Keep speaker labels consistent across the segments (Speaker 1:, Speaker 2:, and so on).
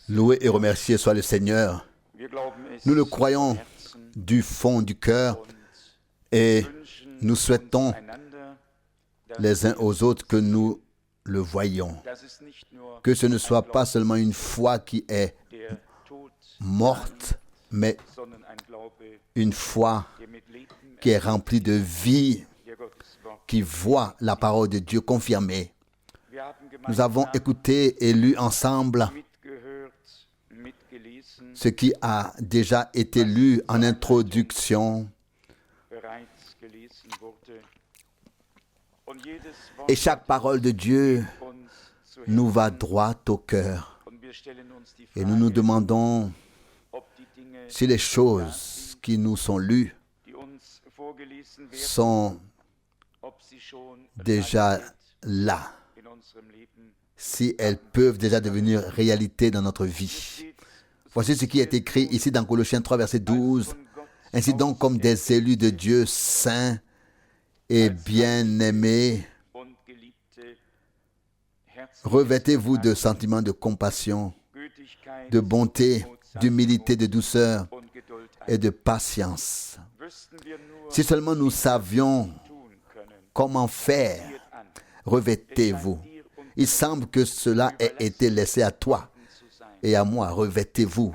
Speaker 1: Loué et remercié soit le Seigneur. Nous le croyons du fond du cœur et nous souhaitons les uns aux autres que nous le voyons. Que ce ne soit pas seulement une foi qui est morte, mais une foi qui est remplie de vie, qui voit la parole de Dieu confirmée. Nous avons écouté et lu ensemble ce qui a déjà été lu en introduction. Et chaque parole de Dieu nous va droit au cœur. Et nous nous demandons si les choses qui nous sont lues sont déjà là, si elles peuvent déjà devenir réalité dans notre vie. Voici ce qui est écrit ici dans Colossiens 3, verset 12. Ainsi donc, comme des élus de Dieu saints et bien-aimés, revêtez-vous de sentiments de compassion, de bonté, d'humilité, de douceur et de patience. Si seulement nous savions comment faire, revêtez-vous. Il semble que cela ait été laissé à toi et à moi. Revêtez-vous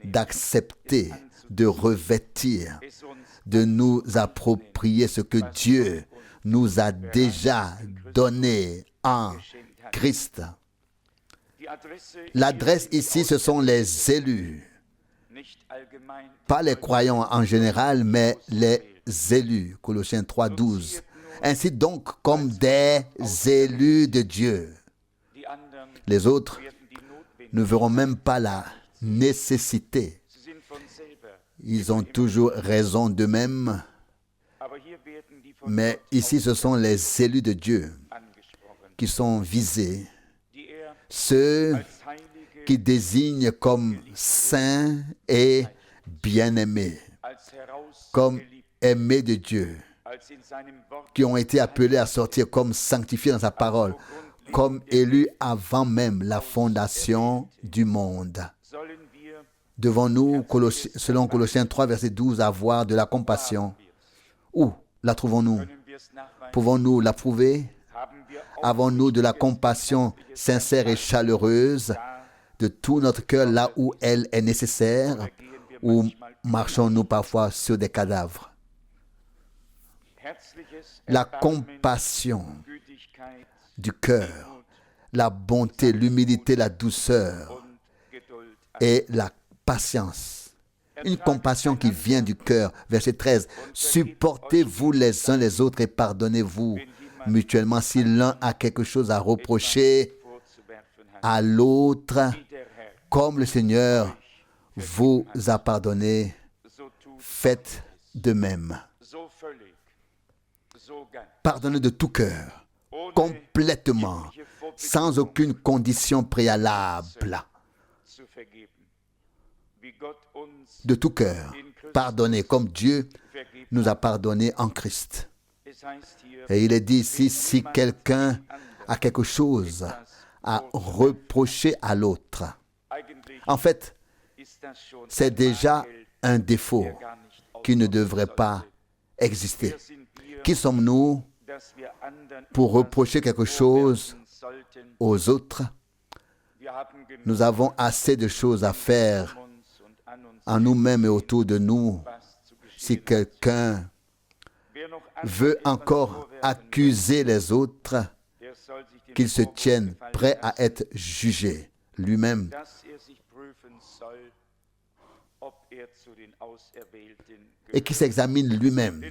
Speaker 1: d'accepter, de revêtir, de nous approprier ce que Dieu nous a déjà donné en Christ. L'adresse ici, ce sont les élus. Pas les croyants en général, mais les élus. Colossiens 3, 12. Ainsi donc, comme des élus de Dieu. Les autres ne verront même pas la nécessité. Ils ont toujours raison d'eux-mêmes. Mais ici, ce sont les élus de Dieu qui sont visés. Ceux qui désignent comme saints et bien-aimés, comme aimés de Dieu, qui ont été appelés à sortir comme sanctifiés dans sa parole, comme élus avant même la fondation du monde. Devons-nous, selon Colossiens 3, verset 12, avoir de la compassion? Où la trouvons-nous? Pouvons-nous la prouver? Avons-nous de la compassion sincère et chaleureuse de tout notre cœur là où elle est nécessaire? Ou marchons-nous parfois sur des cadavres? La compassion du cœur, la bonté, l'humilité, la douceur et la patience. Une compassion qui vient du cœur. Verset 13. Supportez-vous les uns les autres et pardonnez-vous mutuellement si l'un a quelque chose à reprocher à l'autre, comme le Seigneur vous a pardonné, faites de même. Pardonnez de tout cœur, complètement, sans aucune condition préalable. De tout cœur, pardonnez comme Dieu nous a pardonné en Christ. Et il est dit ici, si quelqu'un a quelque chose à reprocher à l'autre, en fait, c'est déjà un défaut qui ne devrait pas exister. Qui sommes-nous pour reprocher quelque chose aux autres? Nous avons assez de choses à faire en nous-mêmes et autour de nous. Si quelqu'un veut encore accuser les autres, qu'il se tienne prêt à être jugé lui-même. Et qui s'examine lui-même.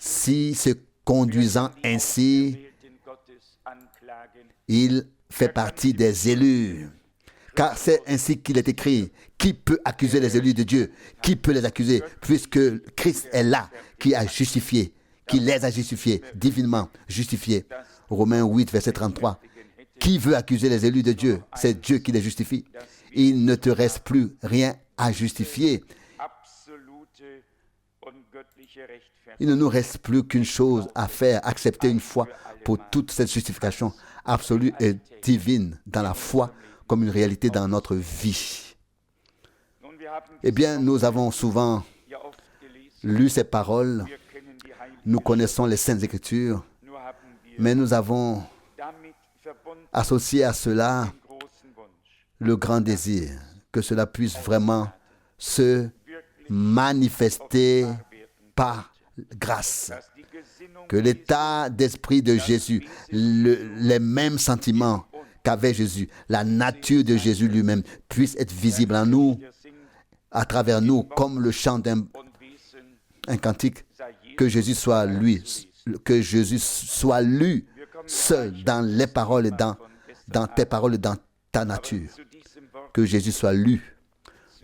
Speaker 1: Si se conduisant ainsi, il fait partie des élus. Car c'est ainsi qu'il est écrit. Qui peut accuser les élus de Dieu? Qui peut les accuser? Puisque Christ est là, qui a justifié, qui les a justifiés, divinement justifiés. Romains 8, verset 33. Qui veut accuser les élus de Dieu? C'est Dieu qui les justifie. Il ne te reste plus rien à justifier. Il ne nous reste plus qu'une chose à faire, accepter une fois pour toute cette justification absolue et divine dans la foi comme une réalité dans notre vie. Eh bien, nous avons souvent lu ces paroles, nous connaissons les Saintes Écritures, mais nous avons associé à cela le grand désir que cela puisse vraiment se manifester par grâce. Que l'état d'esprit de Jésus, les mêmes sentiments qu'avait Jésus, la nature de Jésus lui-même puisse être visible en nous, à travers nous, comme le chant d'un cantique, que Jésus soit lui, seul dans les paroles et dans tes paroles et dans ta nature. Que Jésus soit lu.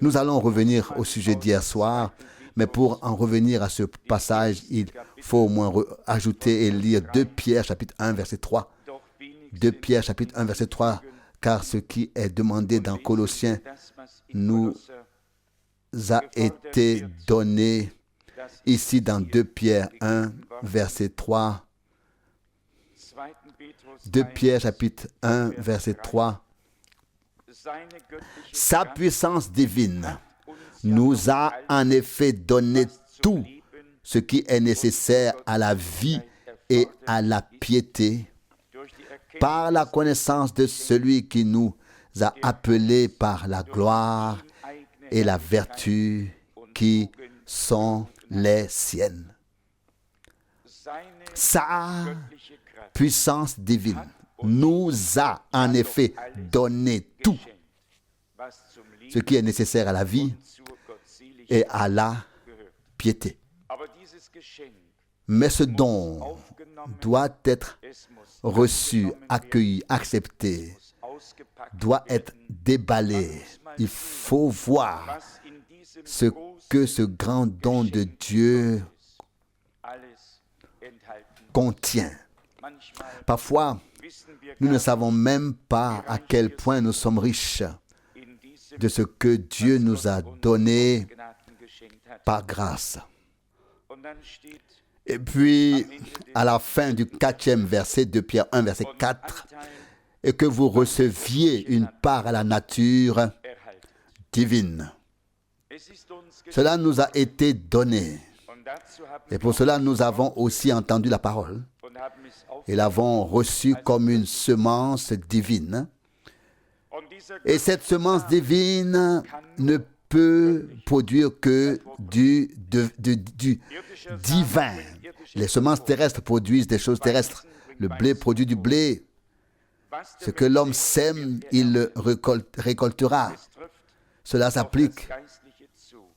Speaker 1: Nous allons revenir au sujet d'hier soir, mais pour en revenir à ce passage, il faut au moins ajouter et lire 2 Pierre chapitre 1 verset 3. 2 Pierre chapitre 1 verset 3, car ce qui est demandé dans Colossiens nous a été donné ici dans 2 Pierre 1 verset 3. 2 Pierre chapitre 1 verset 3. Sa puissance divine nous a en effet donné tout ce qui est nécessaire à la vie et à la piété par la connaissance de celui qui nous a appelés par la gloire et la vertu qui sont les siennes. Sa puissance divine nous a en effet donné tout ce qui est nécessaire à la vie et à la piété. Mais ce don doit être reçu, accueilli, accepté, doit être déballé. Il faut voir ce que ce grand don de Dieu contient. Parfois, nous ne savons même pas à quel point nous sommes riches de ce que Dieu nous a donné par grâce. Et puis, à la fin du 4e verset de Pierre 1, verset 4, et que vous receviez une part à la nature divine. Cela nous a été donné. Et pour cela, nous avons aussi entendu la parole et l'avons reçue comme une semence divine. Et cette semence divine ne peut produire que du divin. Les semences terrestres produisent des choses terrestres. Le blé produit du blé. Ce que l'homme sème, il le récoltera. Cela s'applique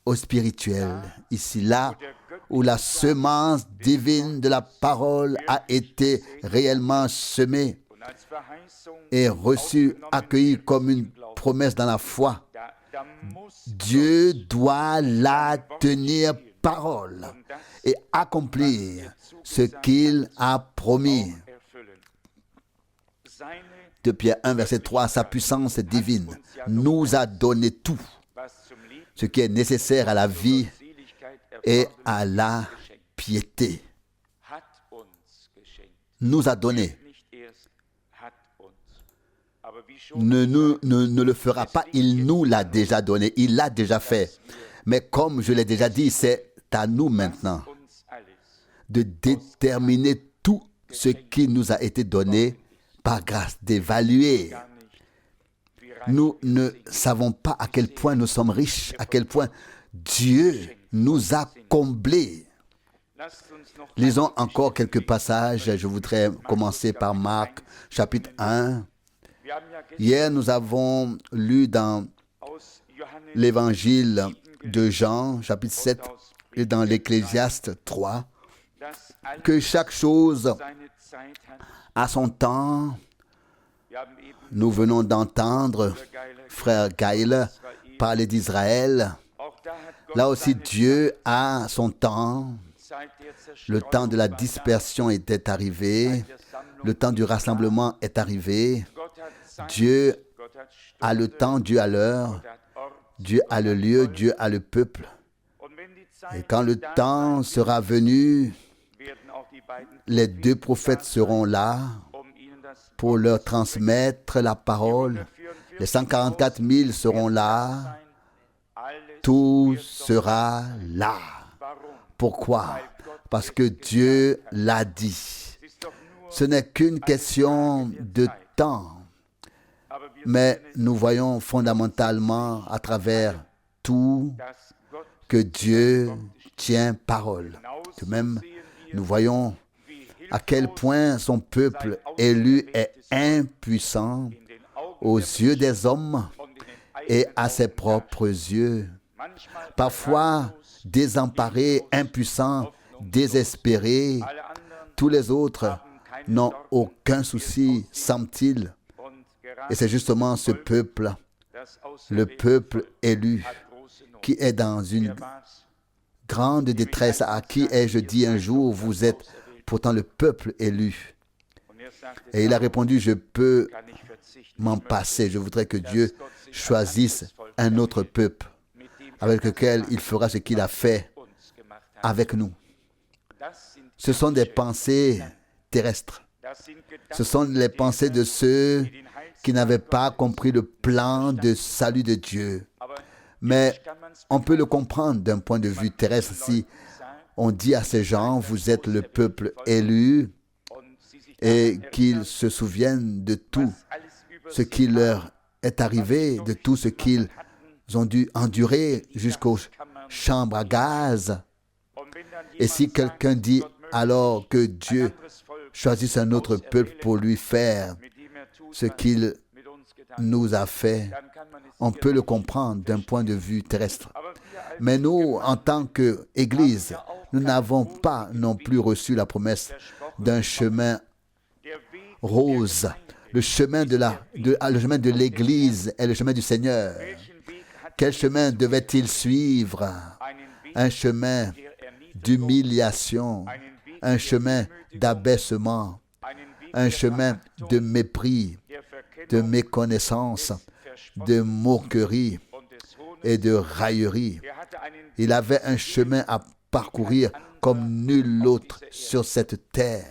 Speaker 1: au spirituel. Ici, là où la semence divine de la parole a été réellement semée et reçue, accueillie comme une promesse dans la foi, Dieu doit la tenir parole et accomplir ce qu'il a promis. 2 Pierre 1, verset 3, sa puissance divine nous a donné tout ce qui est nécessaire à la vie et à la piété. Nous a donné. Ne le fera pas, il nous l'a déjà donné, il l'a déjà fait. Mais comme je l'ai déjà dit, c'est à nous maintenant de déterminer tout ce qui nous a été donné par grâce, d'évaluer. Nous ne savons pas à quel point nous sommes riches, à quel point Dieu nous a comblés. Lisons encore quelques passages. Je voudrais commencer par Marc, chapitre 1. Hier, nous avons lu dans l'évangile de Jean, chapitre 7, et dans l'Ecclésiaste 3, que chaque chose a son temps. Nous venons d'entendre frère Gaël parler d'Israël. Là aussi, Dieu a son temps. Le temps de la dispersion était arrivé. Le temps du rassemblement est arrivé. Dieu a le temps, Dieu a l'heure. Dieu a le lieu, Dieu a le peuple. Et quand le temps sera venu, les 2 prophètes seront là pour leur transmettre la parole Les 144 000 seront là. Tout sera là. Pourquoi? Parce que Dieu l'a dit. Ce n'est qu'une question de temps. Mais nous voyons fondamentalement à travers tout que Dieu tient parole. De même, nous voyons à quel point son peuple élu est impuissant aux yeux des hommes et à ses propres yeux. Parfois désemparé, impuissant, désespéré, tous les autres n'ont aucun souci, semble-t-il. Et c'est justement ce peuple, le peuple élu, qui est dans une grande détresse, à qui ai-je dit un jour, vous êtes pourtant le peuple élu. Et il a répondu, je peux m'en passer, je voudrais que Dieu choisisse un autre peuple avec lequel il fera ce qu'il a fait avec nous. Ce sont des pensées terrestres. Ce sont les pensées de ceux qui n'avaient pas compris le plan de salut de Dieu. Mais on peut le comprendre d'un point de vue terrestre si on dit à ces gens, vous êtes le peuple élu, et qu'ils se souviennent de tout ce qui leur est arrivé, de tout ce qu'ils ont dû endurer jusqu'aux chambres à gaz. Et si quelqu'un dit alors que Dieu choisisse un autre peuple pour lui faire ce qu'il nous a fait, on peut le comprendre d'un point de vue terrestre. Mais nous, en tant qu'Église, nous n'avons pas non plus reçu la promesse d'un chemin rose. Le chemin de l'Église est le chemin du Seigneur. Quel chemin devait-il suivre? Un chemin d'humiliation, un chemin d'abaissement, un chemin de mépris, de méconnaissance, de moquerie et de raillerie. Il avait un chemin à parcourir comme nul autre sur cette terre.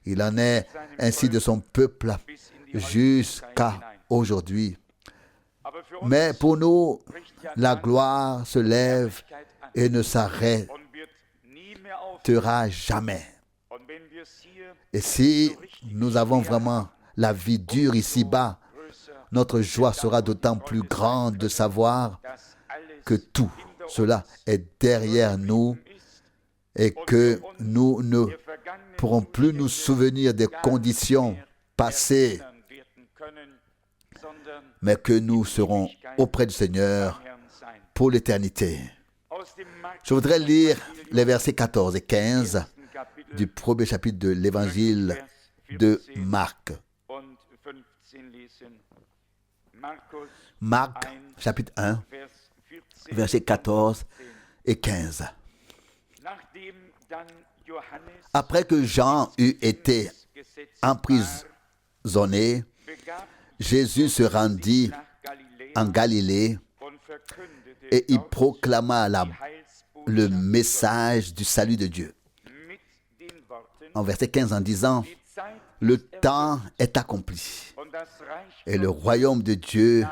Speaker 1: Il en est ainsi de son peuple jusqu'à aujourd'hui. Mais pour nous, la gloire se lève et ne s'arrêtera jamais. Et si nous avons vraiment la vie dure ici-bas, notre joie sera d'autant plus grande de savoir que tout cela est derrière nous et que nous ne pourrons plus nous souvenir des conditions passées, mais que nous serons auprès du Seigneur pour l'éternité. Je voudrais lire les versets 14 et 15 du premier chapitre de l'Évangile de Marc. Marc, chapitre 1, versets 14 et 15. Après que Jean eut été emprisonné, Jésus se rendit en Galilée et il proclama le message du salut de Dieu. En verset 15, en disant, le temps est accompli et le royaume de Dieu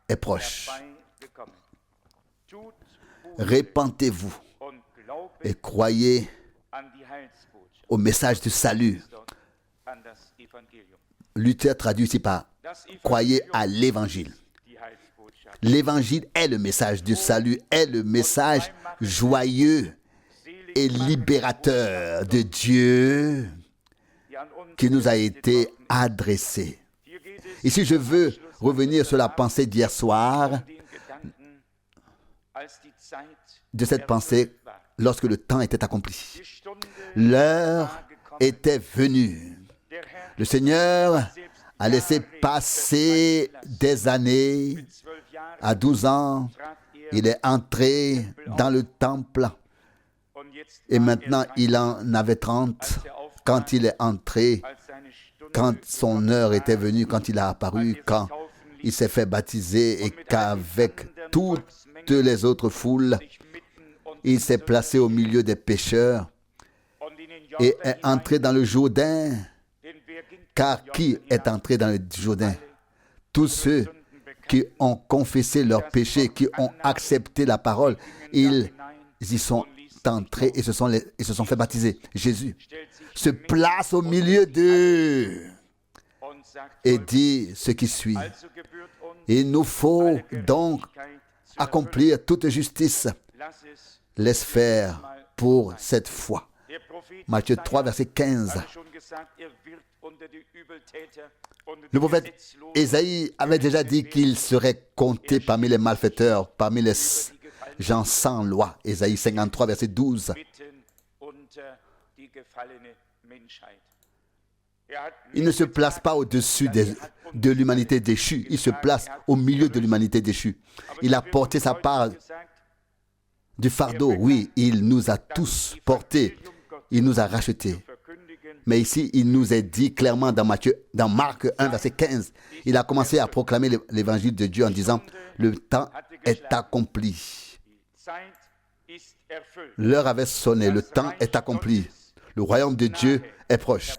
Speaker 1: est proche. Répentez-vous et croyez au message du salut. Luther traduit ici par croyez à l'évangile. L'évangile est le message du salut, est le message joyeux et libérateur de Dieu qui nous a été adressé. Ici, je veux revenir sur la pensée d'hier soir, de cette pensée lorsque le temps était accompli. L'heure était venue. Le Seigneur a laissé passer des années. À 12 ans, il est entré dans le temple. Et maintenant, il en avait 30 quand il est entré, quand son heure était venue, quand il a apparu, quand il s'est fait baptiser et qu'avec toutes les autres foules, il s'est placé au milieu des pécheurs et est entré dans le Jourdain. Car qui est entré dans le Jourdain? Tous ceux qui ont confessé leurs péchés, qui ont accepté la parole, ils y sont entrés et se sont fait baptiser. Jésus se place au milieu d'eux et dit ce qui suit. Il nous faut donc accomplir toute justice. Laisse faire pour cette foi. Matthieu 3, verset 15. Le prophète Ésaïe avait déjà dit qu'il serait compté parmi les malfaiteurs, parmi les gens sans loi. Ésaïe 53, verset 12. Il ne se place pas au-dessus de l'humanité déchue. Il se place au milieu de l'humanité déchue. Il a porté sa part du fardeau. Oui, il nous a tous portés. Il nous a rachetés. Mais ici, il nous est dit clairement dans Marc 1, verset 15, il a commencé à proclamer l'évangile de Dieu en disant, le temps est accompli. L'heure avait sonné, le temps est accompli. Le royaume de Dieu est proche.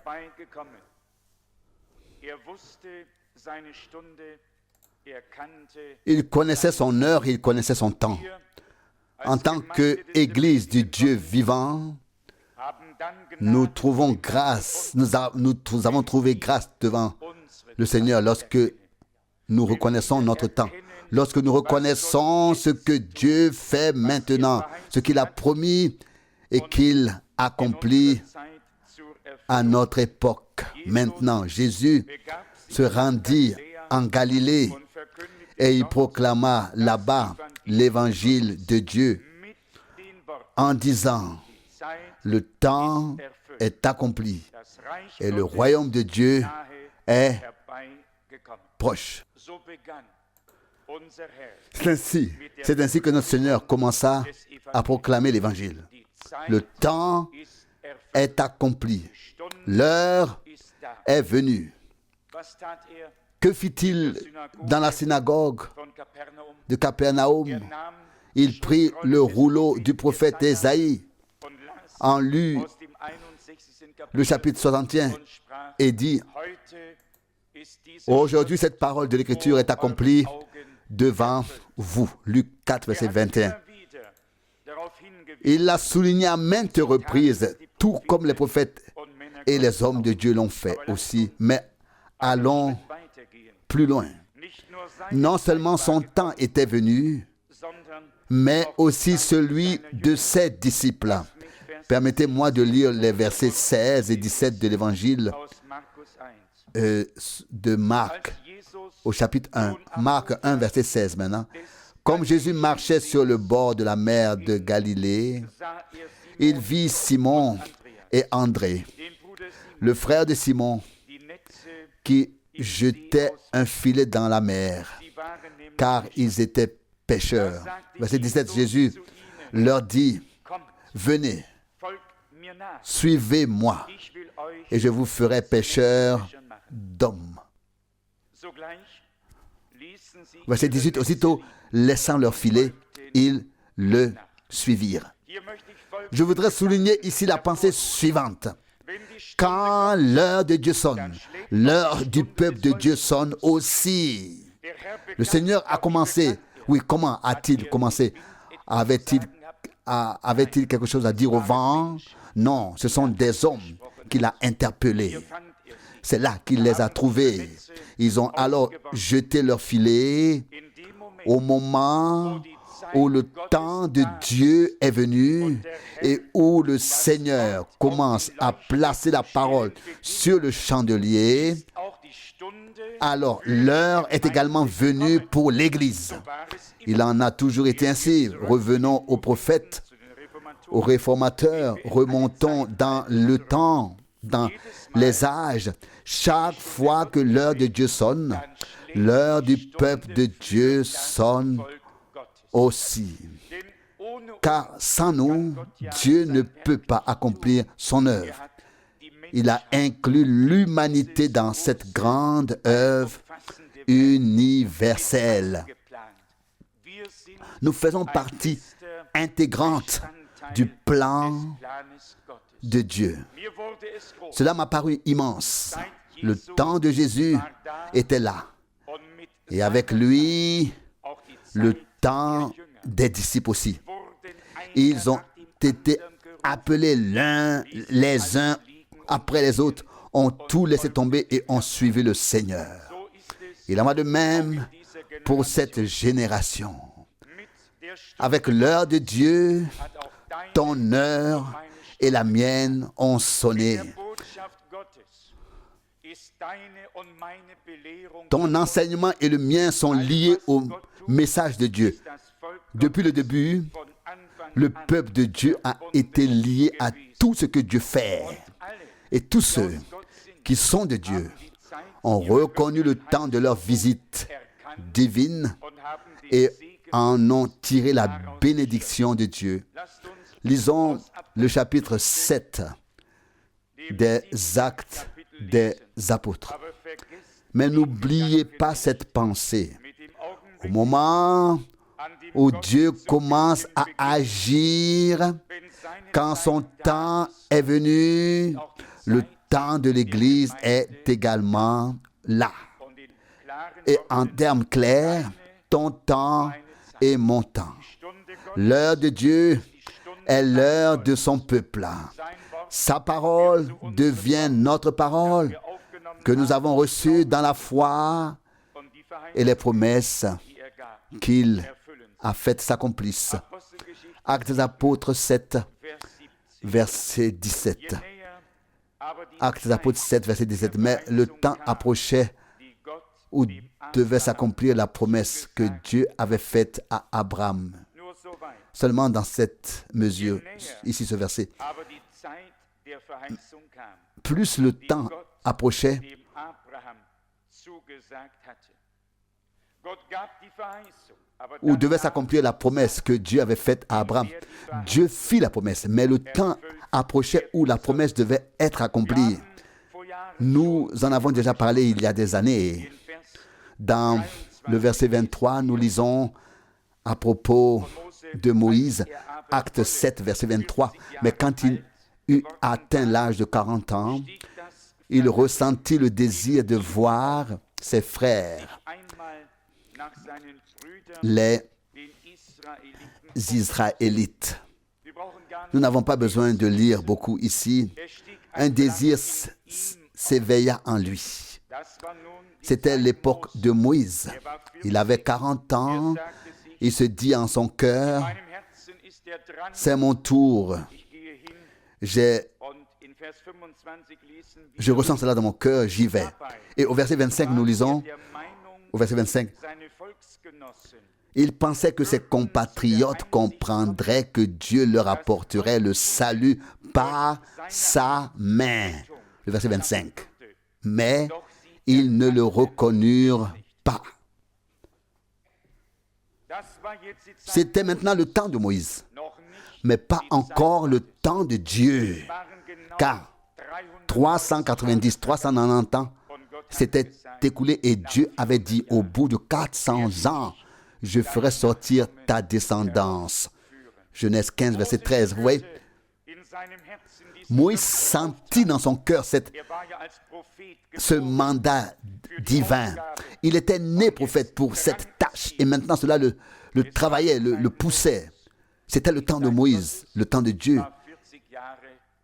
Speaker 1: Il connaissait son heure, il connaissait son temps. En tant qu'Église du Dieu vivant, nous trouvons grâce, nous avons trouvé grâce devant le Seigneur lorsque nous reconnaissons notre temps, lorsque nous reconnaissons ce que Dieu fait maintenant, ce qu'il a promis et qu'il accomplit à notre époque. Maintenant, Jésus se rendit en Galilée et il proclama là-bas l'évangile de Dieu en disant, le temps est accompli et le royaume de Dieu est proche. C'est ainsi que notre Seigneur commença à proclamer l'évangile. Le temps est accompli. L'heure est venue. Que fit-il dans la synagogue de Capernaum? Il prit le rouleau du prophète Ésaïe, en lut le chapitre 61 et dit, aujourd'hui cette parole de l'Écriture est accomplie devant vous. Luc 4, verset 21. Il l'a souligné à maintes reprises, tout comme les prophètes et les hommes de Dieu l'ont fait aussi. Mais allons plus loin. Non seulement son temps était venu, mais aussi celui de ses disciples. Permettez-moi de lire les versets 16 et 17 de l'évangile de Marc, au chapitre 1. Marc 1, verset 16 maintenant. Comme Jésus marchait sur le bord de la mer de Galilée, il vit Simon et André, le frère de Simon, qui jetaient un filet dans la mer, car ils étaient pêcheurs. Verset 17, Jésus leur dit, venez, suivez-moi, et je vous ferai pêcheurs d'hommes. Verset 18, aussitôt, laissant leur filet, ils le suivirent. Je voudrais souligner ici la pensée suivante. Quand l'heure de Dieu sonne, l'heure du peuple de Dieu sonne aussi. Le Seigneur a commencé. Oui, comment a-t-il commencé? Avait-il quelque chose à dire au vent? Non, ce sont des hommes qu'il a interpellés. C'est là qu'il les a trouvés. Ils ont alors jeté leur filet au moment où le temps de Dieu est venu et où le Seigneur commence à placer la parole sur le chandelier. Alors, l'heure est également venue pour l'Église. Il en a toujours été ainsi. Revenons aux prophètes, aux réformateurs, remontons dans le temps, dans les âges. Chaque fois que l'heure de Dieu sonne, l'heure du peuple de Dieu sonne aussi. Car sans nous, Dieu ne peut pas accomplir son œuvre. Il a inclus l'humanité dans cette grande œuvre universelle. Nous faisons partie intégrante du plan de Dieu. Cela m'a paru immense. Le temps de Jésus était là. Et avec lui, le temps des disciples aussi. Ils ont été appelés les uns après les autres, ont tout laissé tomber et ont suivi le Seigneur. Il en va de même pour cette génération. Avec l'heure de Dieu, ton heure et la mienne ont sonné. Ton enseignement et le mien sont liés au message de Dieu. Depuis le début, le peuple de Dieu a été lié à tout ce que Dieu fait. Et tous ceux qui sont de Dieu ont reconnu le temps de leur visite divine et en ont tiré la bénédiction de Dieu. Lisons le chapitre 7 des Actes des Apôtres. Mais n'oubliez pas cette pensée. Au moment où Dieu commence à agir, quand son temps est venu, le temps de l'Église est également là. Et en termes clairs, ton temps et mon temps. L'heure de Dieu est l'heure de son peuple. Sa parole devient notre parole que nous avons reçue dans la foi et les promesses qu'il a faites s'accomplissent. Actes des Apôtres 7, verset 17. Actes des Apôtres 7, verset 17. Mais le temps approchait où devait s'accomplir la promesse que Dieu avait faite à Abraham. Seulement dans cette mesure, ici ce verset. Plus le temps approchait, où devait s'accomplir la promesse que Dieu avait faite à Abraham. Dieu fit la promesse, mais le temps approchait où la promesse devait être accomplie. Nous en avons déjà parlé il y a des années. Dans le verset 23, nous lisons à propos de Moïse, acte 7, verset 23. Mais quand il eut atteint l'âge de 40 ans, il ressentit le désir de voir ses frères, les Israélites. Nous n'avons pas besoin de lire beaucoup ici. Un désir s'éveilla en lui. C'était l'époque de Moïse. Il avait 40 ans. Il se dit en son cœur, c'est mon tour. Je ressens cela dans mon cœur, j'y vais. Et au verset 25, nous lisons, au verset 25, il pensait que ses compatriotes comprendraient que Dieu leur apporterait le salut par sa main. Le verset 25. Mais ils ne le reconnurent pas. C'était maintenant le temps de Moïse, mais pas encore le temps de Dieu. Car 390 ans s'étaient écoulés et Dieu avait dit au bout de 400 ans, je ferai sortir ta descendance. Genèse 15, verset 13. Vous voyez, Moïse sentit dans son cœur ce mandat divin. Il était né prophète pour cette tâche et maintenant cela le travaillait, le poussait. C'était le temps de Moïse. Le temps de Dieu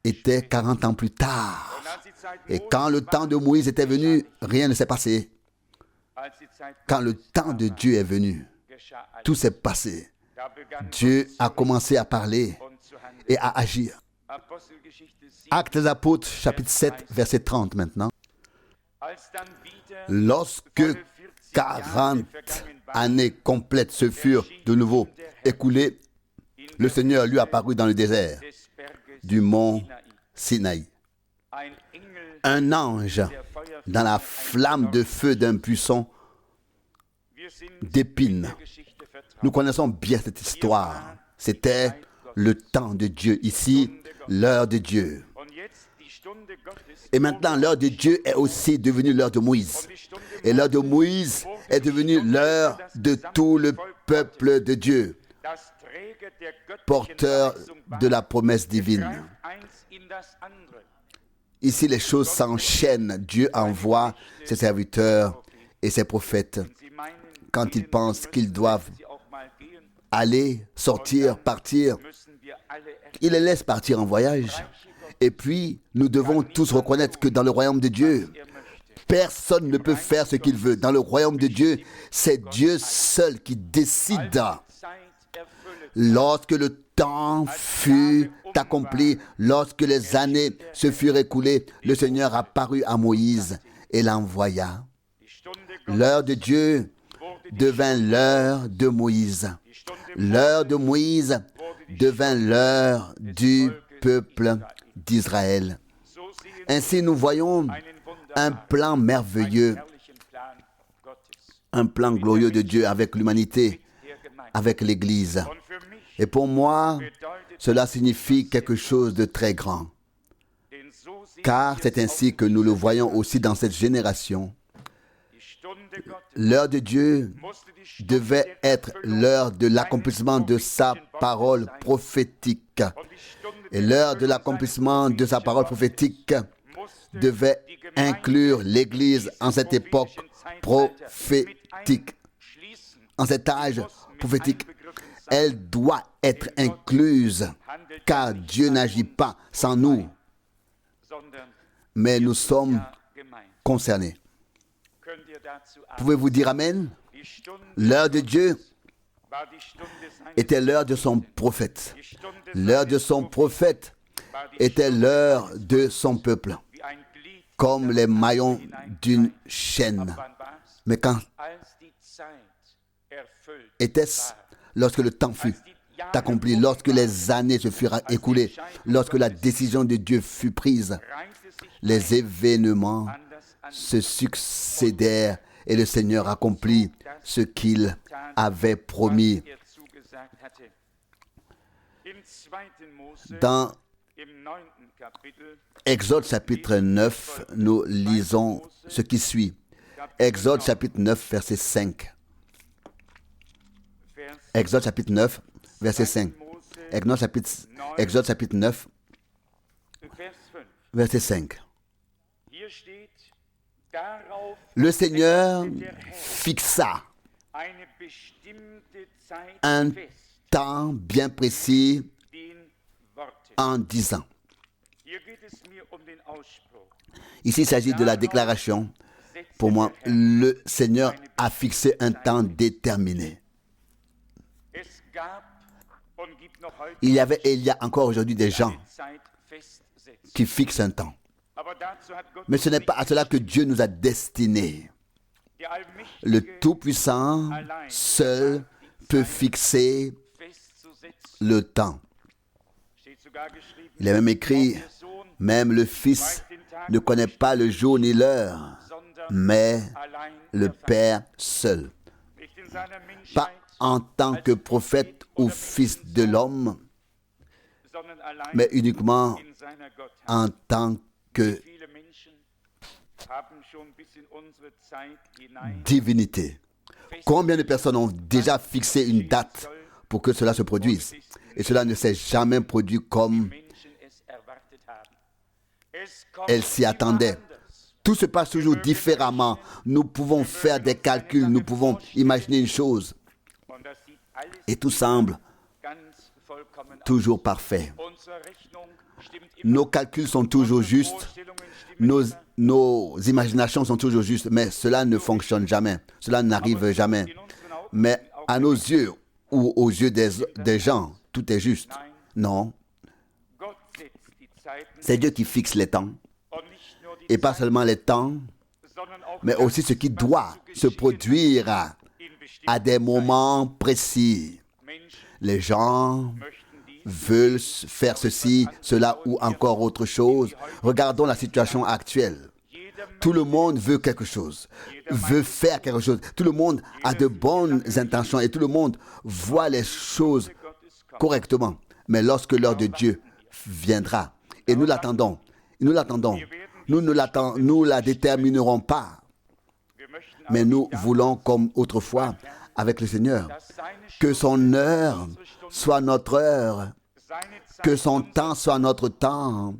Speaker 1: était 40 ans plus tard. Et quand le temps de Moïse était venu, rien ne s'est passé. Quand le temps de Dieu est venu, tout s'est passé. Dieu a commencé à parler et à agir. Actes des Apôtres, chapitre 7, verset 30 maintenant. Lorsque 40 années complètes se furent de nouveau écoulées, le Seigneur lui apparut dans le désert du mont Sinaï. Un ange dans la flamme de feu d'un buisson d'épines. Nous connaissons bien cette histoire. C'était le temps de Dieu. Ici, l'heure de Dieu. Et maintenant, l'heure de Dieu est aussi devenue l'heure de Moïse. Et l'heure de Moïse est devenue l'heure de tout le peuple de Dieu, porteur de la promesse divine. Ici, les choses s'enchaînent. Dieu envoie ses serviteurs et ses prophètes. quand ils pensent qu'ils doivent aller, sortir, partir, ils les laissent partir en voyage. Et puis, nous devons tous reconnaître que dans le royaume de Dieu, personne ne peut faire ce qu'il veut. Dans le royaume de Dieu, c'est Dieu seul qui décide. Lorsque le temps fut accompli, lorsque les années se furent écoulées, le Seigneur apparut à Moïse et l'envoya. L'heure de Dieu devint l'heure de Moïse. L'heure de Moïse devint l'heure du peuple d'Israël. Ainsi, nous voyons un plan merveilleux, un plan glorieux de Dieu avec l'humanité, avec l'Église. Et pour moi, cela signifie quelque chose de très grand. Car c'est ainsi que nous le voyons aussi dans cette génération. L'heure de Dieu devait être l'heure de l'accomplissement de sa parole prophétique. Et l'heure de l'accomplissement de sa parole prophétique devait inclure l'Église en cette époque prophétique. En cet âge prophétique, elle doit être incluse, car Dieu n'agit pas sans nous, mais nous sommes concernés. Pouvez-vous dire Amen? L'heure de Dieu était l'heure de son prophète. L'heure de son prophète était l'heure de son peuple, comme les maillons d'une chaîne. Mais quand était-ce? Lorsque le temps fut accompli, lorsque les années se furent écoulées, lorsque la décision de Dieu fut prise, les événements se succédèrent et le Seigneur accomplit ce qu'il avait promis. Dans Exode chapitre 9, nous lisons ce qui suit. Exode chapitre 9, verset 5. Exode chapitre 9, verset 5. Exode chapitre 9, verset 5. Le Seigneur fixa un temps bien précis en disant. Ici, il s'agit de la déclaration. Pour moi, le Seigneur a fixé un temps déterminé. Il y avait et il y a encore aujourd'hui des gens qui fixent un temps. Mais ce n'est pas à cela que Dieu nous a destinés. Le Tout-Puissant seul peut fixer le temps. Il est même écrit, même le Fils ne connaît pas le jour ni l'heure, mais le Père seul. Pas en tant que prophète ou fils de l'homme, mais uniquement en tant que divinité. Combien de personnes ont déjà fixé une date pour que cela se produise? Et cela ne s'est jamais produit comme elles s'y attendaient. Tout se passe toujours différemment. Nous pouvons faire des calculs, nous pouvons imaginer une chose. Et tout semble toujours parfait. Nos calculs sont toujours justes. Nos imaginations sont toujours justes, mais cela ne fonctionne jamais. Cela n'arrive jamais. Mais à nos yeux ou aux yeux des gens, tout est juste. Non. C'est Dieu qui fixe les temps. Et pas seulement les temps, mais aussi ce qui doit se produire à des moments précis. Les gens veulent faire ceci, cela ou encore autre chose. Regardons la situation actuelle. Tout le monde veut quelque chose, veut faire quelque chose. Tout le monde a de bonnes intentions et tout le monde voit les choses correctement. Mais lorsque l'heure de Dieu viendra, et nous l'attendons, nous ne la déterminerons pas. Mais nous voulons, comme autrefois, avec le Seigneur, que son heure soit notre heure, que son temps soit notre temps,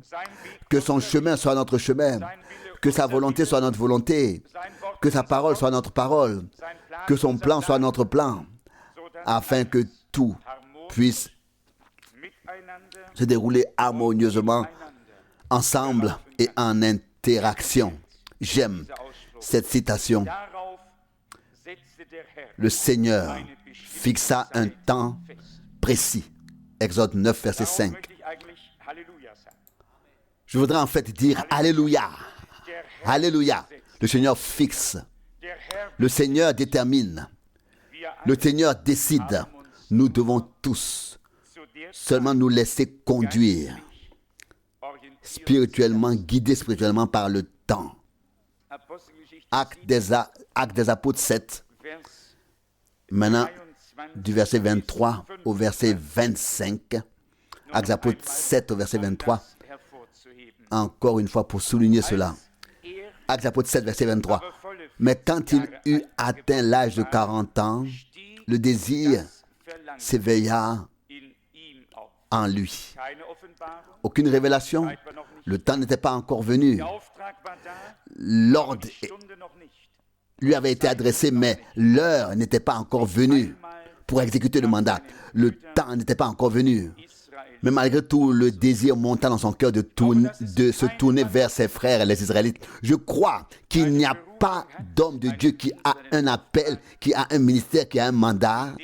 Speaker 1: que son chemin soit notre chemin, que sa volonté soit notre volonté, que sa parole soit notre parole, que son plan soit notre plan, afin que tout puisse se dérouler harmonieusement ensemble et en interaction. J'aime cette citation. Le Seigneur fixa un temps précis. Exode 9, verset 5. Je voudrais en fait dire Alléluia. Alléluia. Le Seigneur fixe. Le Seigneur détermine. Le Seigneur décide. Nous devons tous seulement nous laisser conduire spirituellement, guidés spirituellement par le temps. Actes des Apôtres 7. Maintenant, du verset 23 au verset 25. Actes des Apôtres 7 au verset 23. Encore une fois pour souligner cela. Actes des Apôtres 7, verset 23. Mais quand il eut atteint l'âge de 40 ans, le désir s'éveilla en lui. Aucune révélation. Le temps n'était pas encore venu. L'ordre lui avait été adressé, mais l'heure n'était pas encore venue pour exécuter le mandat. Le temps n'était pas encore venu. Mais malgré tout, le désir monta dans son cœur de se tourner vers ses frères, les Israélites. Je crois qu'il n'y a pas d'homme de Dieu qui a un appel, qui a un ministère, qui a un mandat,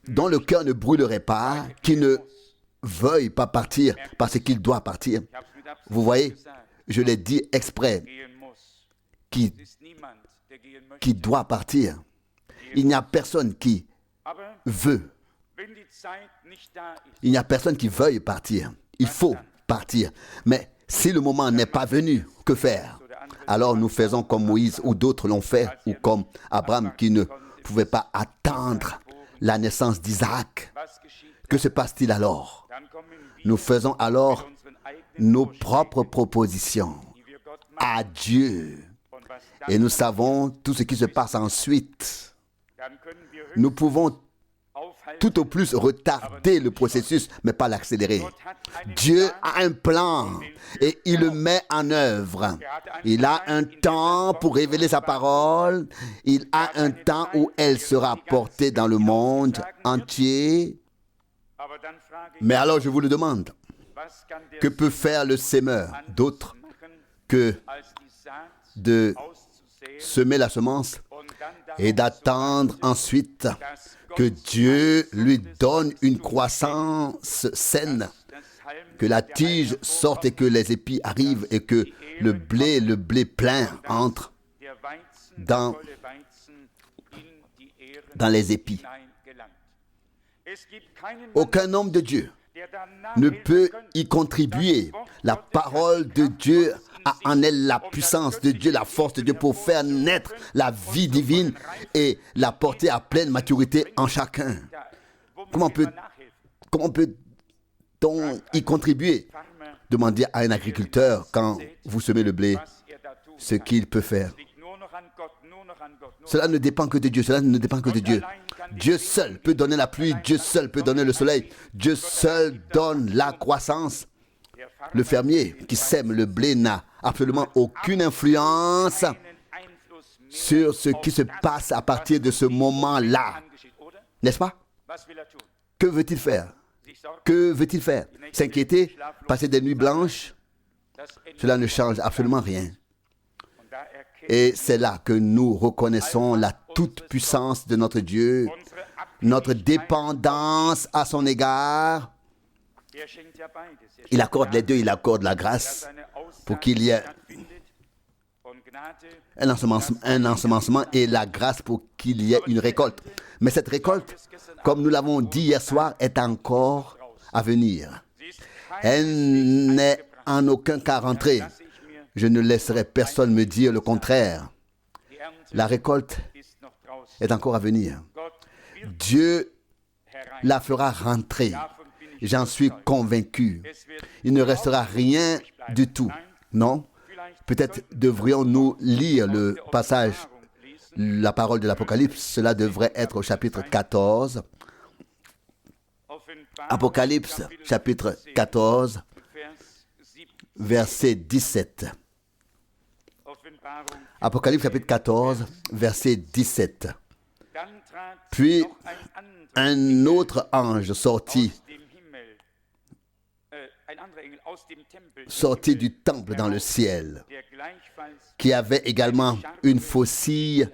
Speaker 1: dont le cœur ne brûlerait pas, qui ne veuille pas partir parce qu'il doit partir. Vous voyez, je l'ai dit exprès, qui doit partir. Il n'y a personne qui veut. Il n'y a personne qui veuille partir. Il faut partir. Mais si le moment n'est pas venu, que faire? Alors nous faisons comme Moïse ou d'autres l'ont fait, ou comme Abraham qui ne pouvait pas attendre la naissance d'Isaac. Que se passe-t-il alors? Nous faisons alors nos propres propositions à Dieu. Et nous savons tout ce qui se passe ensuite. Nous pouvons tout au plus retarder le processus, mais pas l'accélérer. Dieu a un plan et il le met en œuvre. Il a un temps pour révéler sa parole. Il a un temps où elle sera portée dans le monde entier. Mais alors je vous le demande, que peut faire le semeur d'autre que de semer la semence et d'attendre ensuite que Dieu lui donne une croissance saine, que la tige sorte et que les épis arrivent et que le blé plein entre dans les épis. Aucun homme de Dieu ne peut y contribuer. La parole de Dieu a en elle la puissance de Dieu, la force de Dieu pour faire naître la vie divine et la porter à pleine maturité en chacun. Comment peut-on y contribuer? Demandez à un agriculteur quand vous semez le blé ce qu'il peut faire. Cela ne dépend que de Dieu, cela ne dépend que de Dieu. Dieu seul peut donner la pluie, Dieu seul peut donner le soleil, Dieu seul donne la croissance. Le fermier qui sème le blé n'a absolument aucune influence sur ce qui se passe à partir de ce moment-là. N'est-ce pas? Que veut-il faire? Que veut-il faire? S'inquiéter? Passer des nuits blanches? Cela ne change absolument rien. Et c'est là que nous reconnaissons la toute-puissance de notre Dieu, notre dépendance à son égard. Il accorde les deux, il accorde la grâce pour qu'il y ait un ensemencement et la grâce pour qu'il y ait une récolte. Mais cette récolte, comme nous l'avons dit hier soir, est encore à venir. Elle n'est en aucun cas rentrée. Je ne laisserai personne me dire le contraire. La récolte est encore à venir. Dieu la fera rentrer. J'en suis convaincu. Il ne restera rien du tout. Non? Peut-être devrions-nous lire le passage, la parole de l'Apocalypse. Cela devrait être au chapitre 14. Apocalypse, chapitre 14, verset 17. Apocalypse chapitre 14, verset 17. Puis un autre ange sortit du temple dans le ciel, qui avait également une faucille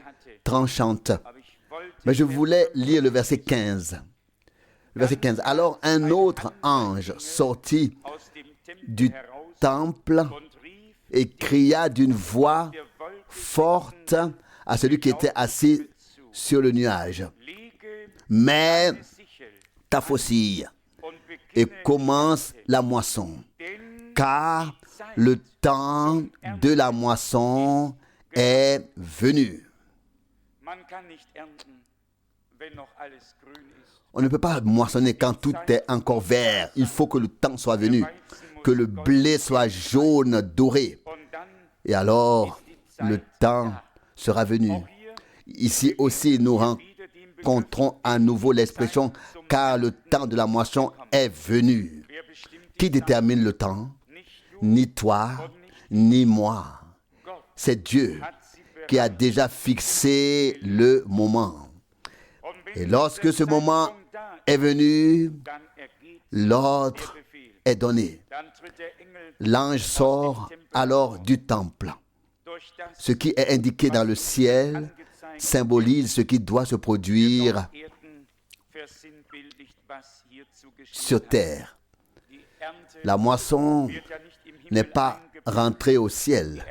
Speaker 1: tranchante. Mais je voulais lire le verset 15. Le verset 15. Alors un autre ange sortit du temple et cria d'une voix forte à celui qui était assis sur le nuage. Mets ta faucille et commence la moisson, car le temps de la moisson est venu. On ne peut pas moissonner quand tout est encore vert. Il faut que le temps soit venu, que le blé soit jaune, doré. Et alors, le temps sera venu. Ici aussi, nous rencontrons à nouveau l'expression « car le temps de la moisson est venu ». Qui détermine le temps? Ni toi, ni moi. C'est Dieu qui a déjà fixé le moment. Et lorsque ce moment est venu, l'ordre est donné. L'ange sort alors du temple. Ce qui est indiqué dans le ciel symbolise ce qui doit se produire sur terre. La moisson n'est pas rentrée au ciel.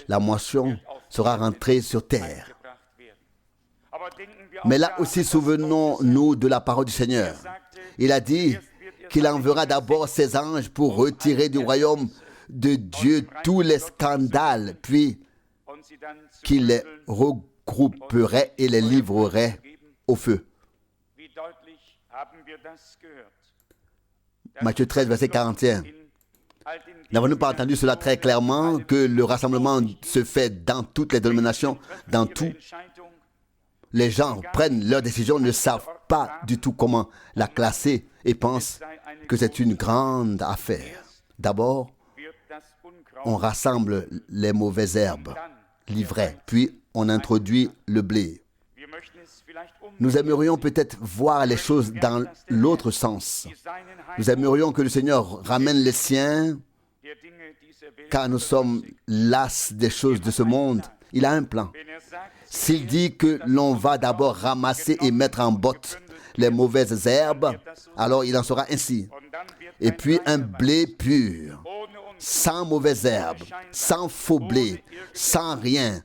Speaker 1: La moisson sera rentrée sur terre. Mais là aussi, souvenons-nous de la parole du Seigneur. Il a dit qu'il enverra d'abord ses anges pour retirer du royaume de Dieu tous les scandales, puis qu'il les regrouperait et les livrerait au feu. Matthieu 13, verset 41. N'avons-nous pas entendu cela très clairement, que le rassemblement se fait dans toutes les dénominations, dans tout? Les gens prennent leurs décisions, ne savent pas du tout comment la classer et pensent que c'est une grande affaire. D'abord, on rassemble les mauvaises herbes, l'ivraie, puis on introduit le blé. Nous aimerions peut-être voir les choses dans l'autre sens. Nous aimerions que le Seigneur ramène les siens, car nous sommes las des choses de ce monde. Il a un plan. S'il dit que l'on va d'abord ramasser et mettre en botte les mauvaises herbes, alors il en sera ainsi. Et puis un blé pur, sans mauvaises herbes, sans faux blé, sans rien,